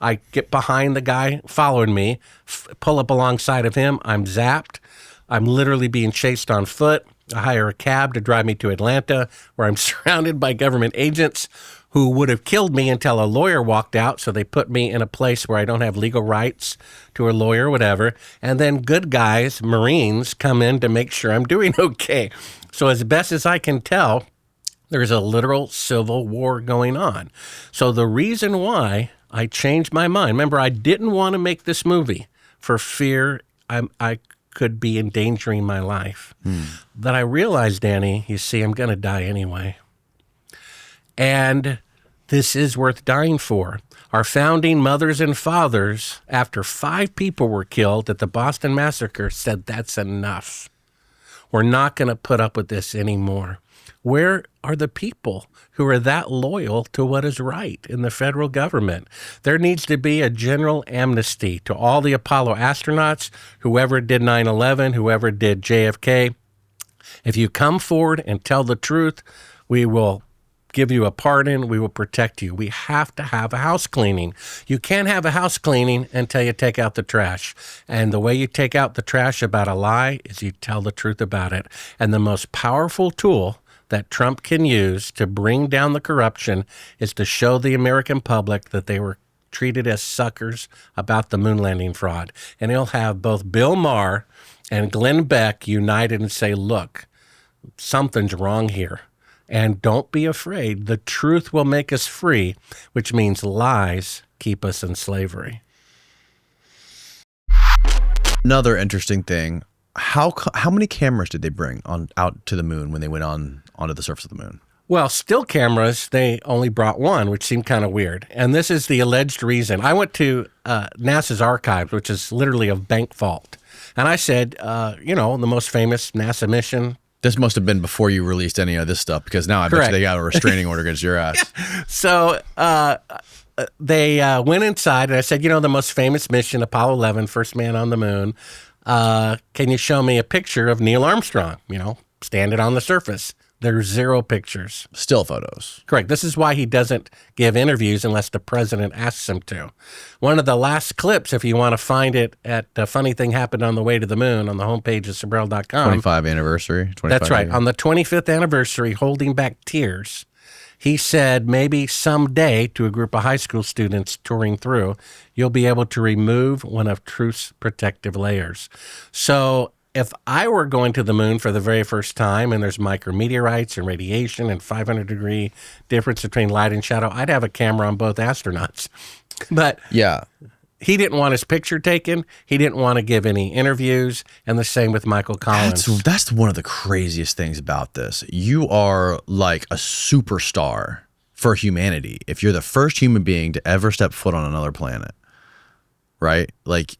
I get behind the guy following me, pull up alongside of him. I'm zapped. I'm literally being chased on foot. I hire a cab to drive me to Atlanta, where I'm surrounded by government agents who would have killed me until a lawyer walked out. So they put me in a place where I don't have legal rights to a lawyer, whatever. And then good guys, Marines, come in to make sure I'm doing okay. So as best as I can tell, there's a literal civil war going on. So the reason why I changed my mind, remember, I didn't want to make this movie for fear I could be endangering my life. That I realized, Danny, you see, I'm going to die anyway. And this is worth dying for. Our founding mothers and fathers, after 5 people were killed at the Boston Massacre, said that's enough. We're not going to put up with this anymore. Where are the people who are that loyal to what is right in the federal government? There needs to be a general amnesty to all the Apollo astronauts, whoever did 9/11, whoever did JFK. If you come forward and tell the truth, we will give you a pardon. We will protect you. We have to have a house cleaning. You can't have a house cleaning until you take out the trash. And the way you take out the trash about a lie is you tell the truth about it. And the most powerful tool that Trump can use to bring down the corruption is to show the American public that they were treated as suckers about the moon landing fraud. And he'll have both Bill Maher and Glenn Beck united and say, look, something's wrong here. And don't be afraid. The truth will make us free, which means lies keep us in slavery. Another interesting thing, how many cameras did they bring out to the moon when they went onto the surface of the moon? Well, still cameras, they only brought one, which seemed kind of weird. And this is the alleged reason. I went to NASA's archives, which is literally a bank vault. And I said, the most famous NASA mission. This must have been before you released any of this stuff, because now I bet you they got a restraining order against your ass. So they went inside, and I said, the most famous mission, Apollo 11, first man on the moon. Can you show me a picture of Neil Armstrong, standing on the surface? There's 0 pictures. Still photos. Correct. This is why he doesn't give interviews unless the president asks him to. One of the last clips, if you want to find it at Funny Thing Happened on the Way to the Moon on the homepage of Sibrel.com. 25 anniversary. 25 That's right. years. On the 25th anniversary, holding back tears, he said, maybe someday to a group of high school students touring through, you'll be able to remove one of truth's protective layers. So if I were going to the moon for the very first time and there's micrometeorites and radiation and 500-degree difference between light and shadow, I'd have a camera on both astronauts. But yeah, he didn't want his picture taken. He didn't want to give any interviews. And the same with Michael Collins. That's one of the craziest things about this. You are like a superstar for humanity if you're the first human being to ever step foot on another planet, right? Like,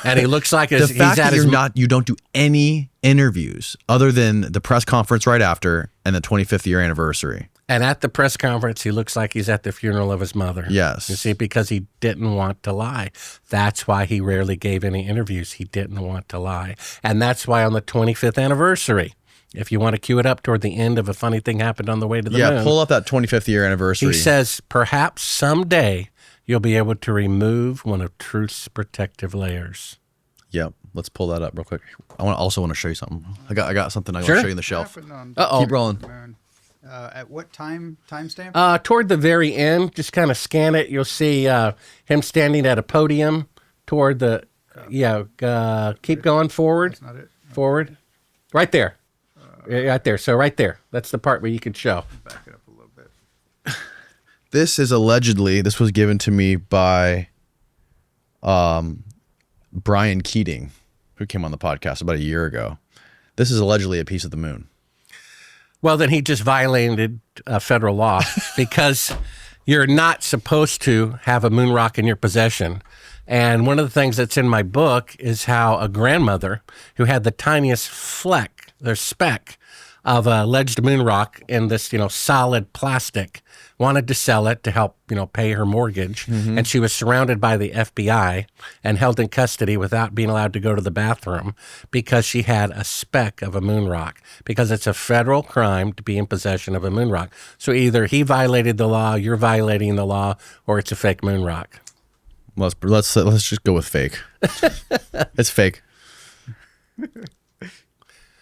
and he looks like the fact that you don't do any interviews other than the press conference right after and the 25th year anniversary. And at the press conference, he looks like he's at the funeral of his mother. Yes. You see, because he didn't want to lie. That's why he rarely gave any interviews. He didn't want to lie. And that's why on the 25th anniversary, if you want to cue it up toward the end of A Funny Thing Happened on the Way to the Moon. Yeah, pull up that 25th year anniversary. He says, perhaps someday you'll be able to remove one of truth's protective layers. Yep. Let's pull that up real quick. I also want to show you something. I got something I want Sure. to show you on the shelf. Uh-oh. Keep rolling. At what timestamp? Toward the very end, just kind of scan it. You'll see him standing at a podium toward the, keep going forward. That's not it. Forward. Right there. Right there. So right there. That's the part where you could show. Back it up a little bit. This was given to me by Brian Keating, who came on the podcast about a year ago. This is allegedly a piece of the moon. Well, then he just violated federal law because you're not supposed to have a moon rock in your possession. And one of the things that's in my book is how a grandmother who had the tiniest speck of a alleged moon rock in this, solid plastic, wanted to sell it to help, pay her mortgage. Mm-hmm. And she was surrounded by the FBI and held in custody without being allowed to go to the bathroom because she had a speck of a moon rock, because it's a federal crime to be in possession of a moon rock. So either he violated the law, you're violating the law, or it's a fake moon rock. Let's just go with fake. It's fake.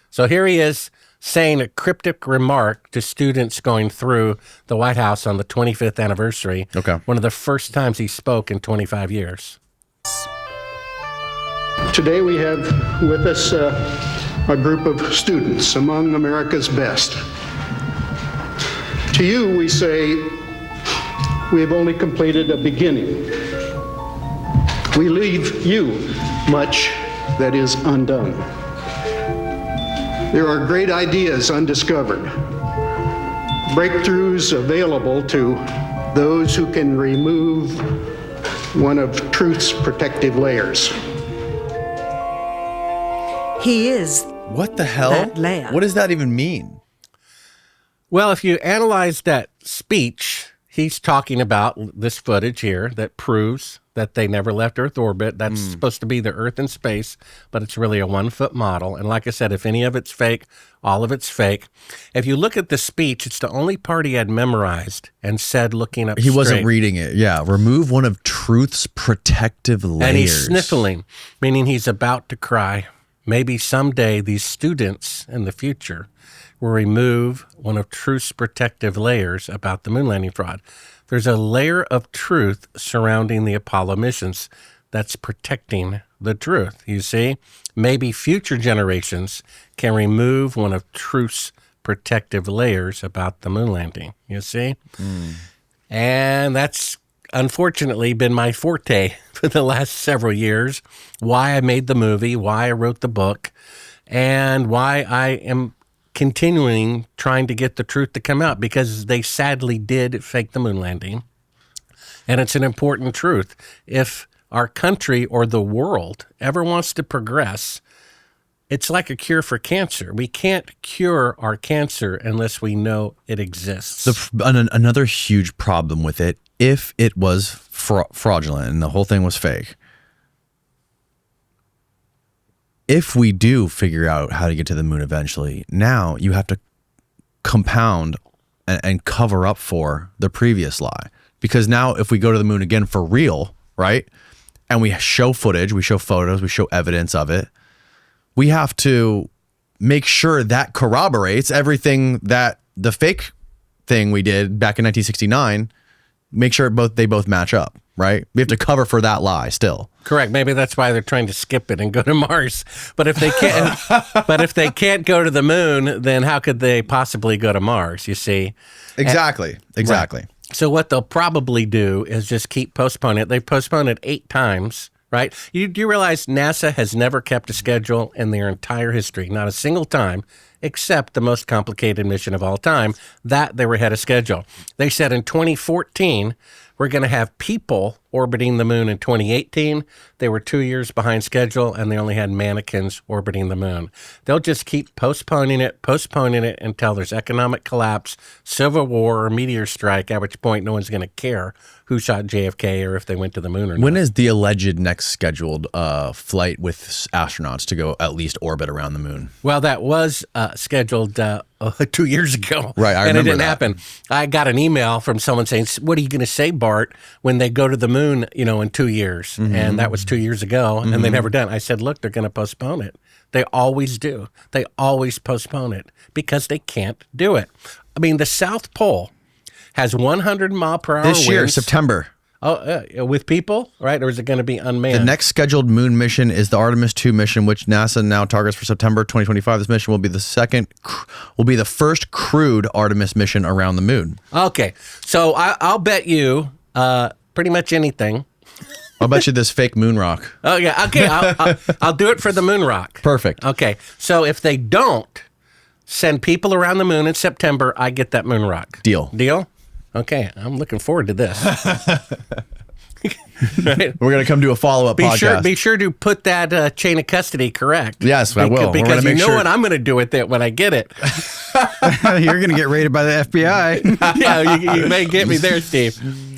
So here he is saying a cryptic remark to students going through the White House on the 25th anniversary. Okay. One of the first times he spoke in 25 years. Today we have with us a group of students among America's best. To you, we say, we have only completed a beginning. We leave you much that is undone. There are great ideas undiscovered, breakthroughs available to those who can remove one of truth's protective layers. He is. What the hell? That layer. What does that even mean? Well, if you analyze that speech, he's talking about this footage here that proves that they never left Earth orbit. That's supposed to be the Earth in space, but it's really a 1-foot model. And like I said, if any of it's fake, all of it's fake. If you look at the speech, it's the only part he had memorized and said looking up He wasn't straight. reading it. Yeah. Remove one of truth's protective layers. And he's sniffling, meaning he's about to cry. Maybe someday these students in the future will remove one of truth's protective layers about the moon landing fraud. There's a layer of truth surrounding the Apollo missions that's protecting the truth, you see? Maybe future generations can remove one of truth's protective layers about the moon landing, you see? And that's unfortunately been my forte for the last several years, why I made the movie, why I wrote the book, and why I am continuing trying to get the truth to come out, because they sadly did fake the moon landing. And it's an important truth. If our country or the world ever wants to progress, it's like a cure for cancer. We can't cure our cancer unless we know it exists. Another huge problem with it, if it was fraudulent and the whole thing was fake, if we do figure out how to get to the moon eventually, now you have to compound and cover up for the previous lie. Because now if we go to the moon again for real, right, and we show footage, we show photos, we show evidence of it, we have to make sure that corroborates everything that the fake thing we did back in 1969, make sure they both match up, right? We have to cover for that lie still. Correct. Maybe that's why they're trying to skip it and go to Mars. But if they can't, go to the moon, then how could they possibly go to Mars? You see? Exactly. Right. So what they'll probably do is just keep postponing it. They've postponed it 8 times. Right? Do you realize NASA has never kept a schedule in their entire history, not a single time, except the most complicated mission of all time, that they were ahead of schedule. They said in 2014, we're going to have people orbiting the moon in 2018. They were 2 years behind schedule, and they only had mannequins orbiting the moon. They'll just keep postponing it until there's economic collapse, civil war, or meteor strike, at which point no one's going to care who shot JFK or if they went to the moon or not. When is the alleged next scheduled flight with astronauts to go at least orbit around the moon? Well, that was scheduled 2 years ago. Right, I remember and it didn't that. happen. I got an email from someone saying, "What are you going to say, Bart, when they go to the moon, in 2 years?" And that was 2 years ago, and they never done. I said, "Look, they're going to postpone it. They always do. They always postpone it because they can't do it." I mean, the South Pole has 100-mile-per-hour winds. This year, September. With people, right? Or is it going to be unmanned? The next scheduled moon mission is the Artemis 2 mission, which NASA now targets for September 2025. This mission will be the first crewed Artemis mission around the moon. Okay, so I'll bet you pretty much anything. I'll bet you this fake moon rock. Oh yeah, okay. I'll do it for the moon rock. Perfect. Okay, so if they don't send people around the moon in September, I get that moon rock. Deal. Okay, I'm looking forward to this. Right? We're going to come do a follow-up podcast. Be sure to put that chain of custody correct. Yes, I will. Because you know what I'm going to do with it when I get it. You're going to get raided by the FBI. Yeah, you may get me there, Steve.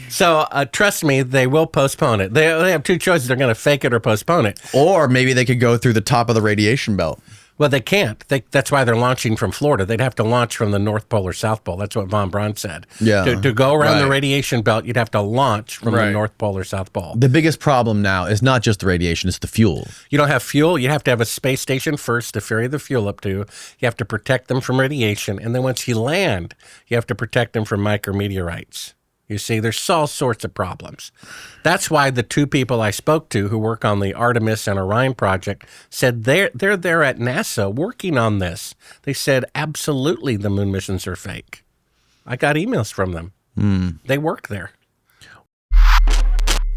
So trust me, they will postpone it. They have 2 choices. They're going to fake it or postpone it. Or maybe they could go through the top of the radiation belt. Well, they can't. That's why they're launching from Florida. They'd have to launch from the North Pole or South Pole. That's what von Braun said. Yeah. To go around the radiation belt, you'd have to launch from the North Pole or South Pole. The biggest problem now is not just the radiation, it's the fuel. You don't have fuel. You have to have a space station first to ferry the fuel up to. You have to protect them from radiation. And then once you land, you have to protect them from micrometeorites. You see, there's all sorts of problems. That's why the 2 people I spoke to who work on the Artemis and Orion project said they're there at NASA working on this. They said, absolutely, the moon missions are fake. I got emails from them. They work there.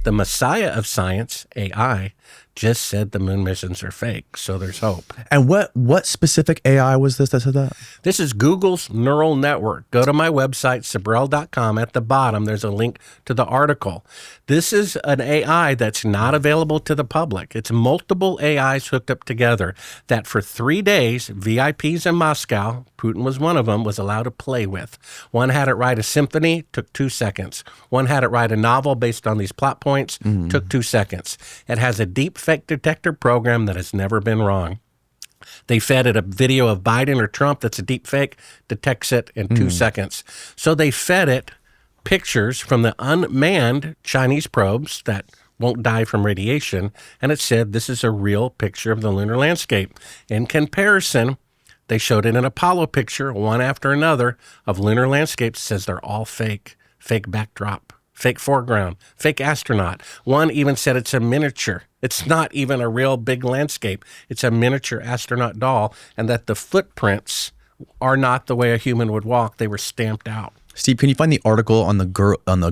The messiah of science, AI, just said the moon missions are fake, so there's hope. And what specific AI was this that said that? This is Google's neural network. Go to my website, Sibrel.com. At the bottom, there's a link to the article. This is an AI that's not available to the public. It's multiple AIs hooked up together that for 3 days, VIPs in Moscow, Putin was one of them, was allowed to play with. One had it write a symphony, took 2 seconds. One had it write a novel based on these plot points, took 2 seconds. It has a deep fake detector program that has never been wrong. They fed it a video of Biden or Trump that's a deep fake, detects it in 2 seconds. So they fed it pictures from the unmanned Chinese probes that won't die from radiation, and it said this is a real picture of the lunar landscape. In comparison, they showed it an Apollo picture, one after another, of lunar landscapes. It says they're all fake. Fake backdrop, fake foreground, fake astronaut. One even said it's a miniature. It's not even a real big landscape. It's a miniature astronaut doll, and that the footprints are not the way a human would walk. They were stamped out. Steve, can you find the article on the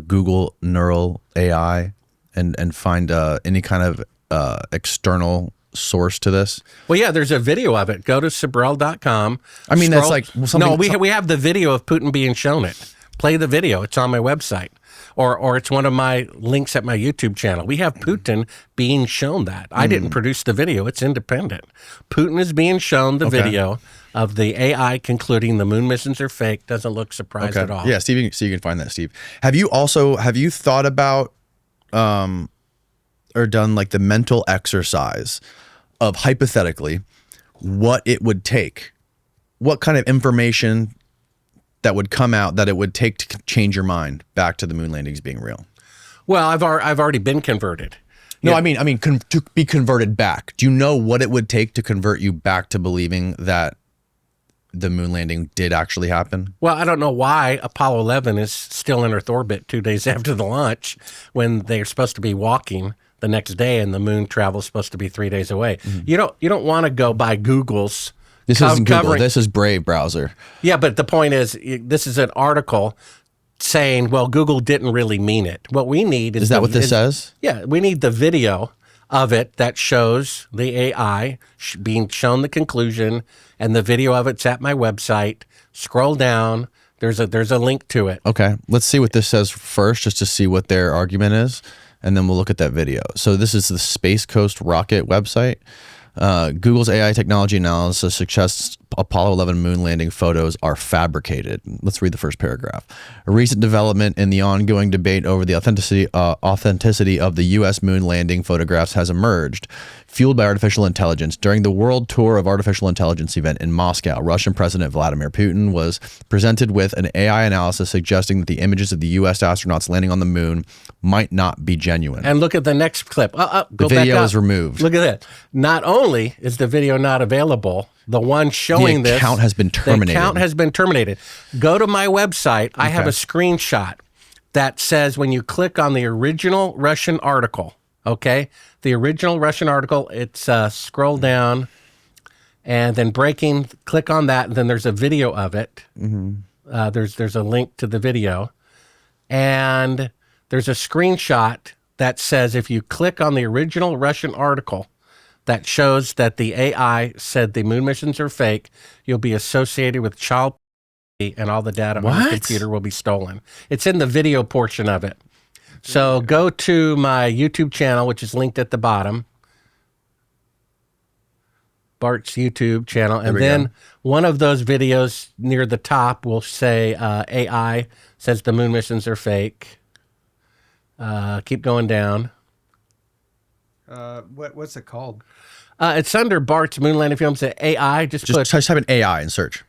Google Neural AI and find any kind of external source to this? Well, yeah, there's a video of it. Go to Sibrel.com. I mean, that's like something. No, we have the video of Putin being shown it. Play the video. It's on my website. Or it's one of my links at my YouTube channel. We have Putin being shown that. I didn't produce the video. It's independent. Putin is being shown the video of the AI concluding the moon missions are fake. Doesn't look surprised at all. Yeah, Steve, so you can find that, Steve. Have you thought about or done like the mental exercise of hypothetically what it would take, what kind of information that would come out that it would take to change your mind back to the moon landings being real? Well, I've already been converted. No, I mean to be converted back. Do you know what it would take to convert you back to believing that the moon landing did actually happen? Well, I don't know why Apollo 11 is still in Earth orbit 2 days after the launch when they're supposed to be walking the next day and the moon travel is supposed to be 3 days away. You don't want to go by Google's. This isn't Google. This is Brave browser. Yeah, but the point is, this is an article saying, well, Google didn't really mean it. What we need is... Is that what this says? Yeah, we need the video of it that shows the AI being shown the conclusion, and the video of it's at my website. Scroll down. There's a link to it. Okay, let's see what this says first, just to see what their argument is, and then we'll look at that video. So this is the Space Coast Rocket website. Google's AI technology analysis suggests Apollo 11 moon landing photos are fabricated. Let's read the first paragraph. A recent development in the ongoing debate over the authenticity of the U.S. moon landing photographs has emerged, fueled by artificial intelligence. During the World Tour of Artificial Intelligence event in Moscow, Russian President Vladimir Putin was presented with an AI analysis suggesting that the images of the U.S. astronauts landing on the moon might not be genuine. And look at the next clip. The video is removed. Look at that. Not only is the video not available, the one showing the account has been terminated. The account has been terminated. Go to my website. I have a screenshot that says when you click on the original Russian article, okay? The original Russian article, it's scroll down and then breaking, click on that, and then there's a video of it. There's a link to the video. And there's a screenshot that says if you click on the original Russian article that shows that the AI said the moon missions are fake, you'll be associated with child pornography and all the data on the computer will be stolen. It's in the video portion of it. So go to my YouTube channel, which is linked at the bottom, Bart's YouTube channel, and then one of those videos near the top will say AI says the moon missions are fake. Keep going down. What's it called? It's under Bart's moon landing film. Say AI. Just type in AI and search.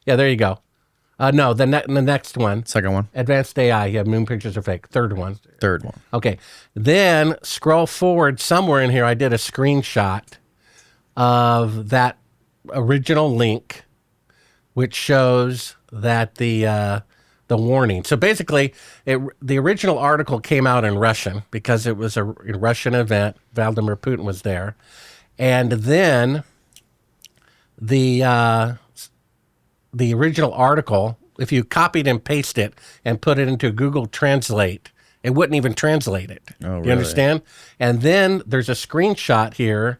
Yeah, there you go. No, the next one. Second one. Advanced AI. Yeah, moon pictures are fake. Third one. Okay. Then scroll forward somewhere in here. I did a screenshot of that original link, which shows that the warning. So basically, the original article came out in Russian because it was a Russian event. Vladimir Putin was there. And then the original article, if you copied and pasted it and put it into Google Translate, it wouldn't even translate it. Oh, really? You understand? And then there's a screenshot here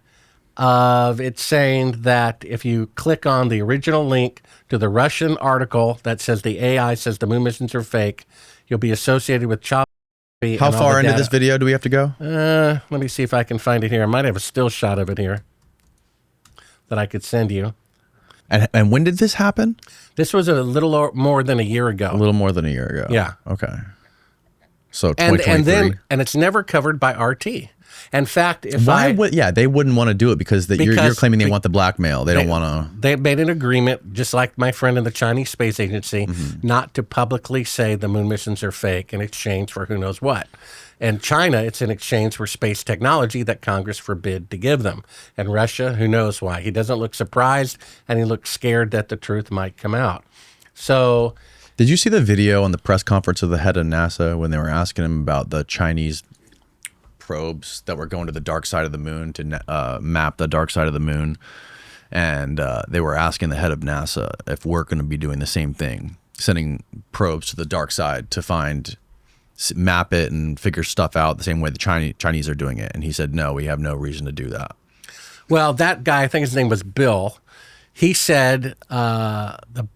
of it saying that if you click on the original link to the Russian article that says the AI says the moon missions are fake, you'll be associated with child pornography. How far into this video do we have to go? Let me see if I can find it here. I might have a still shot of it here that I could send you. And when did this happen? This was a little more than a year ago. A little more than a year ago. Yeah. Okay. So 2023. And it's never covered by RT. In fact, they wouldn't want to do it because you're claiming they want the blackmail. They don't want to. They made an agreement, just like my friend in the Chinese Space Agency, not to publicly say the moon missions are fake in exchange for who knows what. And China, it's in exchange for space technology that Congress forbid to give them. And Russia, who knows why? He doesn't look surprised, and he looks scared that the truth might come out. So, did you see the video on the press conference of the head of NASA when they were asking him about the Chinese probes that were going to the dark side of the moon to map the dark side of the moon? and they were asking the head of NASA if we're going to be doing the same thing, sending probes to the dark side to map it and figure stuff out the same way the Chinese are doing it. And he said, no, we have no reason to do that. Well, that guy, I think his name was Bill, he said the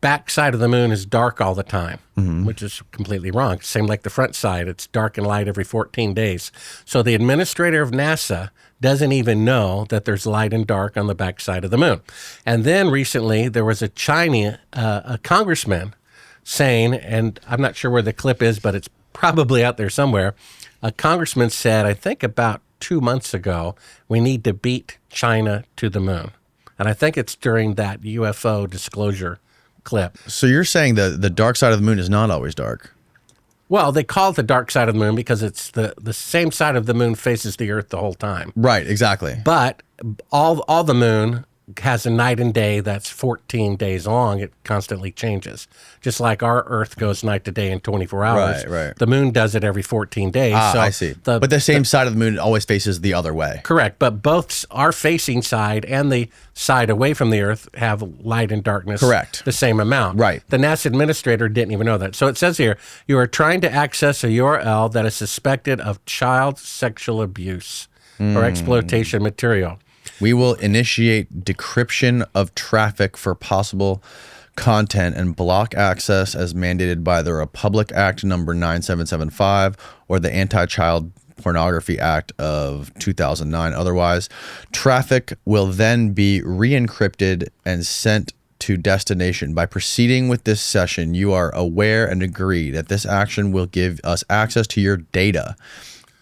backside of the moon is dark all the time, which is completely wrong. Same like the front side. It's dark and light every 14 days. So the administrator of NASA doesn't even know that there's light and dark on the backside of the moon. And then recently there was a congressman saying, and I'm not sure where the clip is, but it's probably out there somewhere. A congressman said, I think about 2 months ago, we need to beat China to the moon. And I think it's during that UFO disclosure clip. So you're saying that the dark side of the moon is not always dark? Well, they call it the dark side of the moon because it's the same side of the moon faces the Earth the whole time. Right, exactly. But all the moon has a night and day that's 14 days long. It constantly changes. Just like our Earth goes night to day in 24 hours. Right. The moon does it every 14 days. So I see. But the same side of the moon always faces the other way. Correct. But both our facing side and the side away from the Earth have light and darkness. Correct. The same amount. Right. The NASA administrator didn't even know that. So it says here, you are trying to access a URL that is suspected of child sexual abuse or exploitation material. We will initiate decryption of traffic for possible content and block access as mandated by the Republic Act number 9775 or the Anti-Child Pornography Act of 2009. Otherwise, traffic will then be re-encrypted and sent to destination. By proceeding with this session, you are aware and agree that this action will give us access to your data,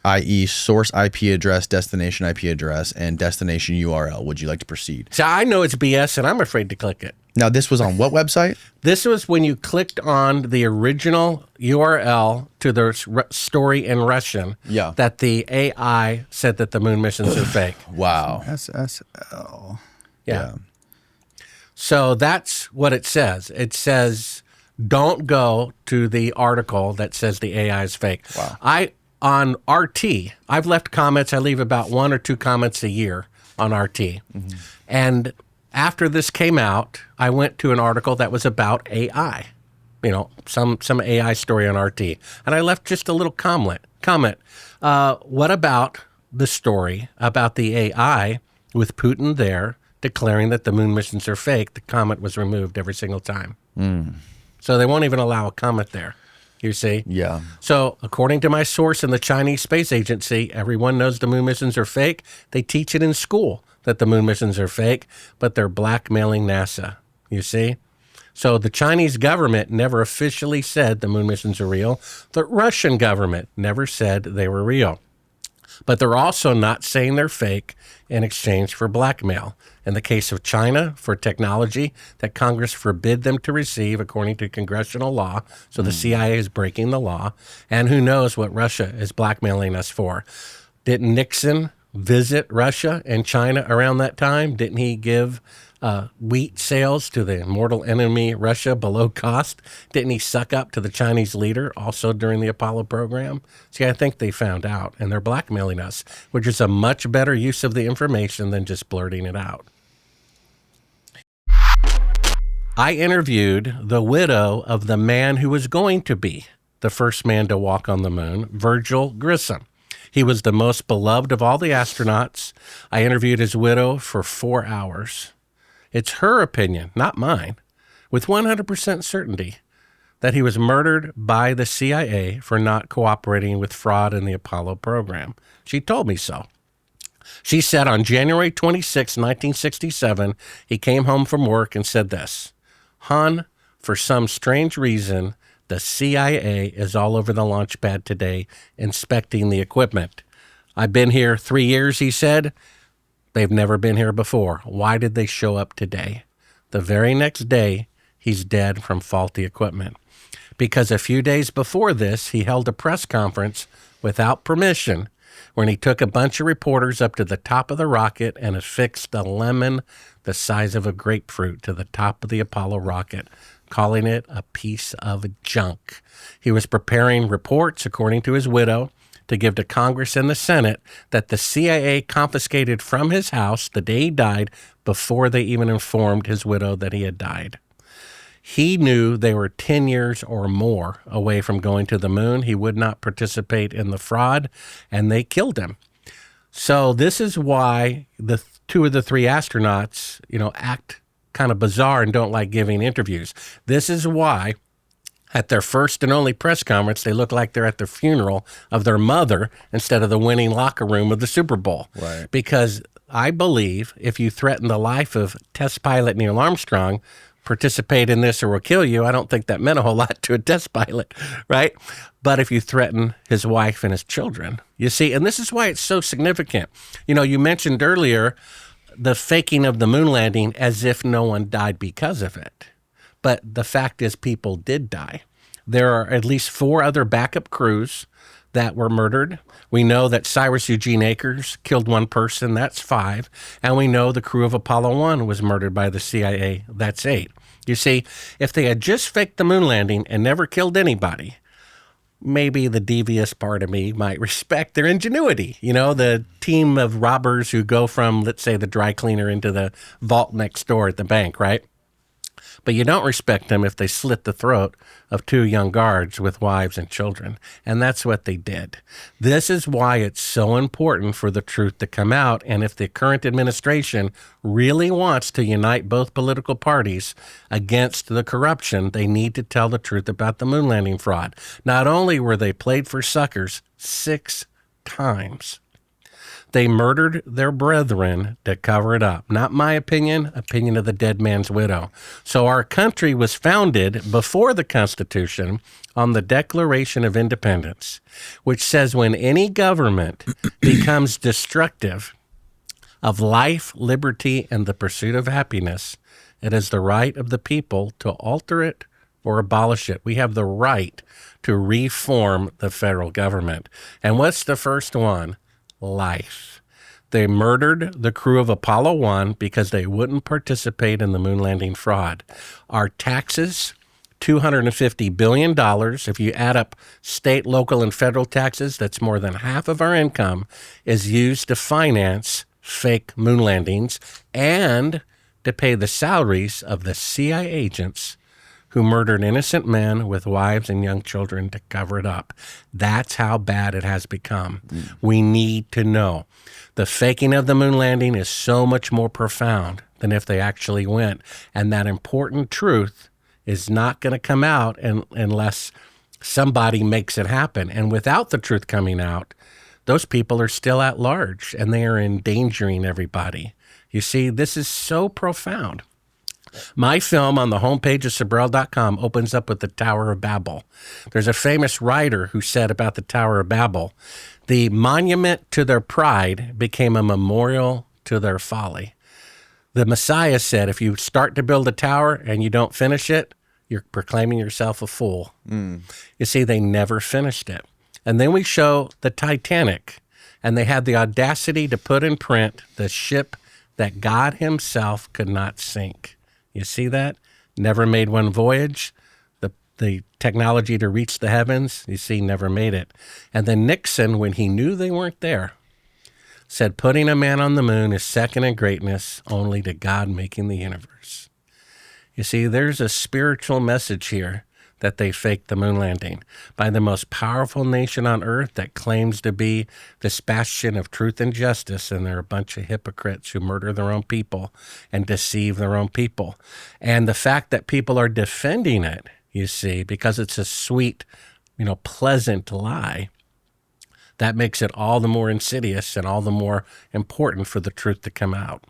i.e. source IP address, destination IP address, and destination URL. Would you like to proceed? So I know it's BS, and I'm afraid to click it. Now, this was on what website? This was when you clicked on the original URL to the story in Russian that the AI said that the moon missions are fake. Wow. SSL. Yeah. So that's what it says. It says, don't go to the article that says the AI is fake. Wow. On RT, I've left comments. I leave about 1 or 2 comments a year on RT. And after this came out, I went to an article that was about AI, some AI story on RT. And I left just a little comment. What about the story about the AI with Putin there declaring that the moon missions are fake? The comment was removed every single time. So they won't even allow a comment there. You see? Yeah. So according to my source in the Chinese Space Agency, everyone knows the moon missions are fake. They teach it in school that the moon missions are fake, but they're blackmailing NASA. You see? So the Chinese government never officially said the moon missions are real. The Russian government never said they were real. But they're also not saying they're fake in exchange for blackmail. In the case of China, for technology that Congress forbid them to receive according to congressional law, so the CIA is breaking the law, and who knows what Russia is blackmailing us for. Didn't Nixon visit Russia and China around that time? Didn't he give wheat sales to the mortal enemy Russia below cost? Didn't he suck up to the Chinese leader also during the Apollo program? See, I think they found out, and they're blackmailing us, which is a much better use of the information than just blurting it out. I interviewed the widow of the man who was going to be the first man to walk on the moon, Virgil Grissom. He was the most beloved of all the astronauts. I interviewed his widow for 4 hours. It's her opinion, not mine, with 100% certainty that he was murdered by the CIA for not cooperating with fraud in the Apollo program. She told me so. She said on January 26, 1967, he came home from work and said this, "Hon, for some strange reason, the CIA is all over the launch pad today inspecting the equipment. I've been here 3 years," he said. "They've never been here before. Why did they show up today?" The very next day, he's dead from faulty equipment. Because a few days before this, he held a press conference without permission when he took a bunch of reporters up to the top of the rocket and affixed a lemon the size of a grapefruit to the top of the Apollo rocket, calling it a piece of junk. He was preparing reports, according to his widow, to give to Congress and the Senate that the CIA confiscated from his house the day he died before they even informed his widow that he had died. He knew they were 10 years or more away from going to the moon. He would not participate in the fraud, and they killed him. So this is why the two of the three astronauts, act kind of bizarre and don't like giving interviews. This is why at their first and only press conference, they look like they're at the funeral of their mother instead of the winning locker room of the Super Bowl. Right. Because I believe if you threaten the life of test pilot Neil Armstrong, participate in this or we'll kill you, I don't think that meant a whole lot to a test pilot, right? But if you threaten his wife and his children, you see, and this is why it's so significant. You mentioned earlier the faking of the moon landing as if no one died because of it. But the fact is people did die. There are at least 4 other backup crews that were murdered. We know that Cyrus Eugene Akers killed 1 person, that's 5. And we know the crew of Apollo 1 was murdered by the CIA, that's 8. You see, if they had just faked the moon landing and never killed anybody, maybe the devious part of me might respect their ingenuity. The team of robbers who go from, let's say, the dry cleaner into the vault next door at the bank, right? But you don't respect them if they slit the throat of 2 young guards with wives and children. And that's what they did. This is why it's so important for the truth to come out. And if the current administration really wants to unite both political parties against the corruption, they need to tell the truth about the moon landing fraud. Not only were they played for suckers 6 times, they murdered their brethren to cover it up. Not my opinion of the dead man's widow. So our country was founded before the Constitution on the Declaration of Independence, which says when any government becomes destructive of life, liberty, and the pursuit of happiness, it is the right of the people to alter it or abolish it. We have the right to reform the federal government. And what's the first one? Life. They murdered the crew of Apollo 1 because they wouldn't participate in the moon landing fraud. Our taxes, $250 billion. If you add up state, local, and federal taxes, that's more than half of our income is used to finance fake moon landings and to pay the salaries of the CIA agents who murdered innocent men with wives and young children to cover it up. That's how bad it has become. We need to know. The faking of the moon landing is so much more profound than if they actually went. And that important truth is not going to come out unless somebody makes it happen. And without the truth coming out, those people are still at large and they are endangering everybody. You see, this is so profound. My film on the homepage of Sibrel.com opens up with the Tower of Babel. There's a famous writer who said about the Tower of Babel, the monument to their pride became a memorial to their folly. The Messiah said, if you start to build a tower and you don't finish it, you're proclaiming yourself a fool. You see, they never finished it. And then we show the Titanic, and they had the audacity to put in print the ship that God himself could not sink. You see that? Never made one voyage. The technology to reach the heavens, you see, never made it. And then Nixon, when he knew they weren't there, said putting a man on the moon is second in greatness only to God making the universe. You see, there's a spiritual message here that they faked the moon landing by the most powerful nation on earth that claims to be this bastion of truth and justice, and they're a bunch of hypocrites who murder their own people and deceive their own people. And the fact that people are defending it, you see, because it's a sweet, pleasant lie, that makes it all the more insidious and all the more important for the truth to come out.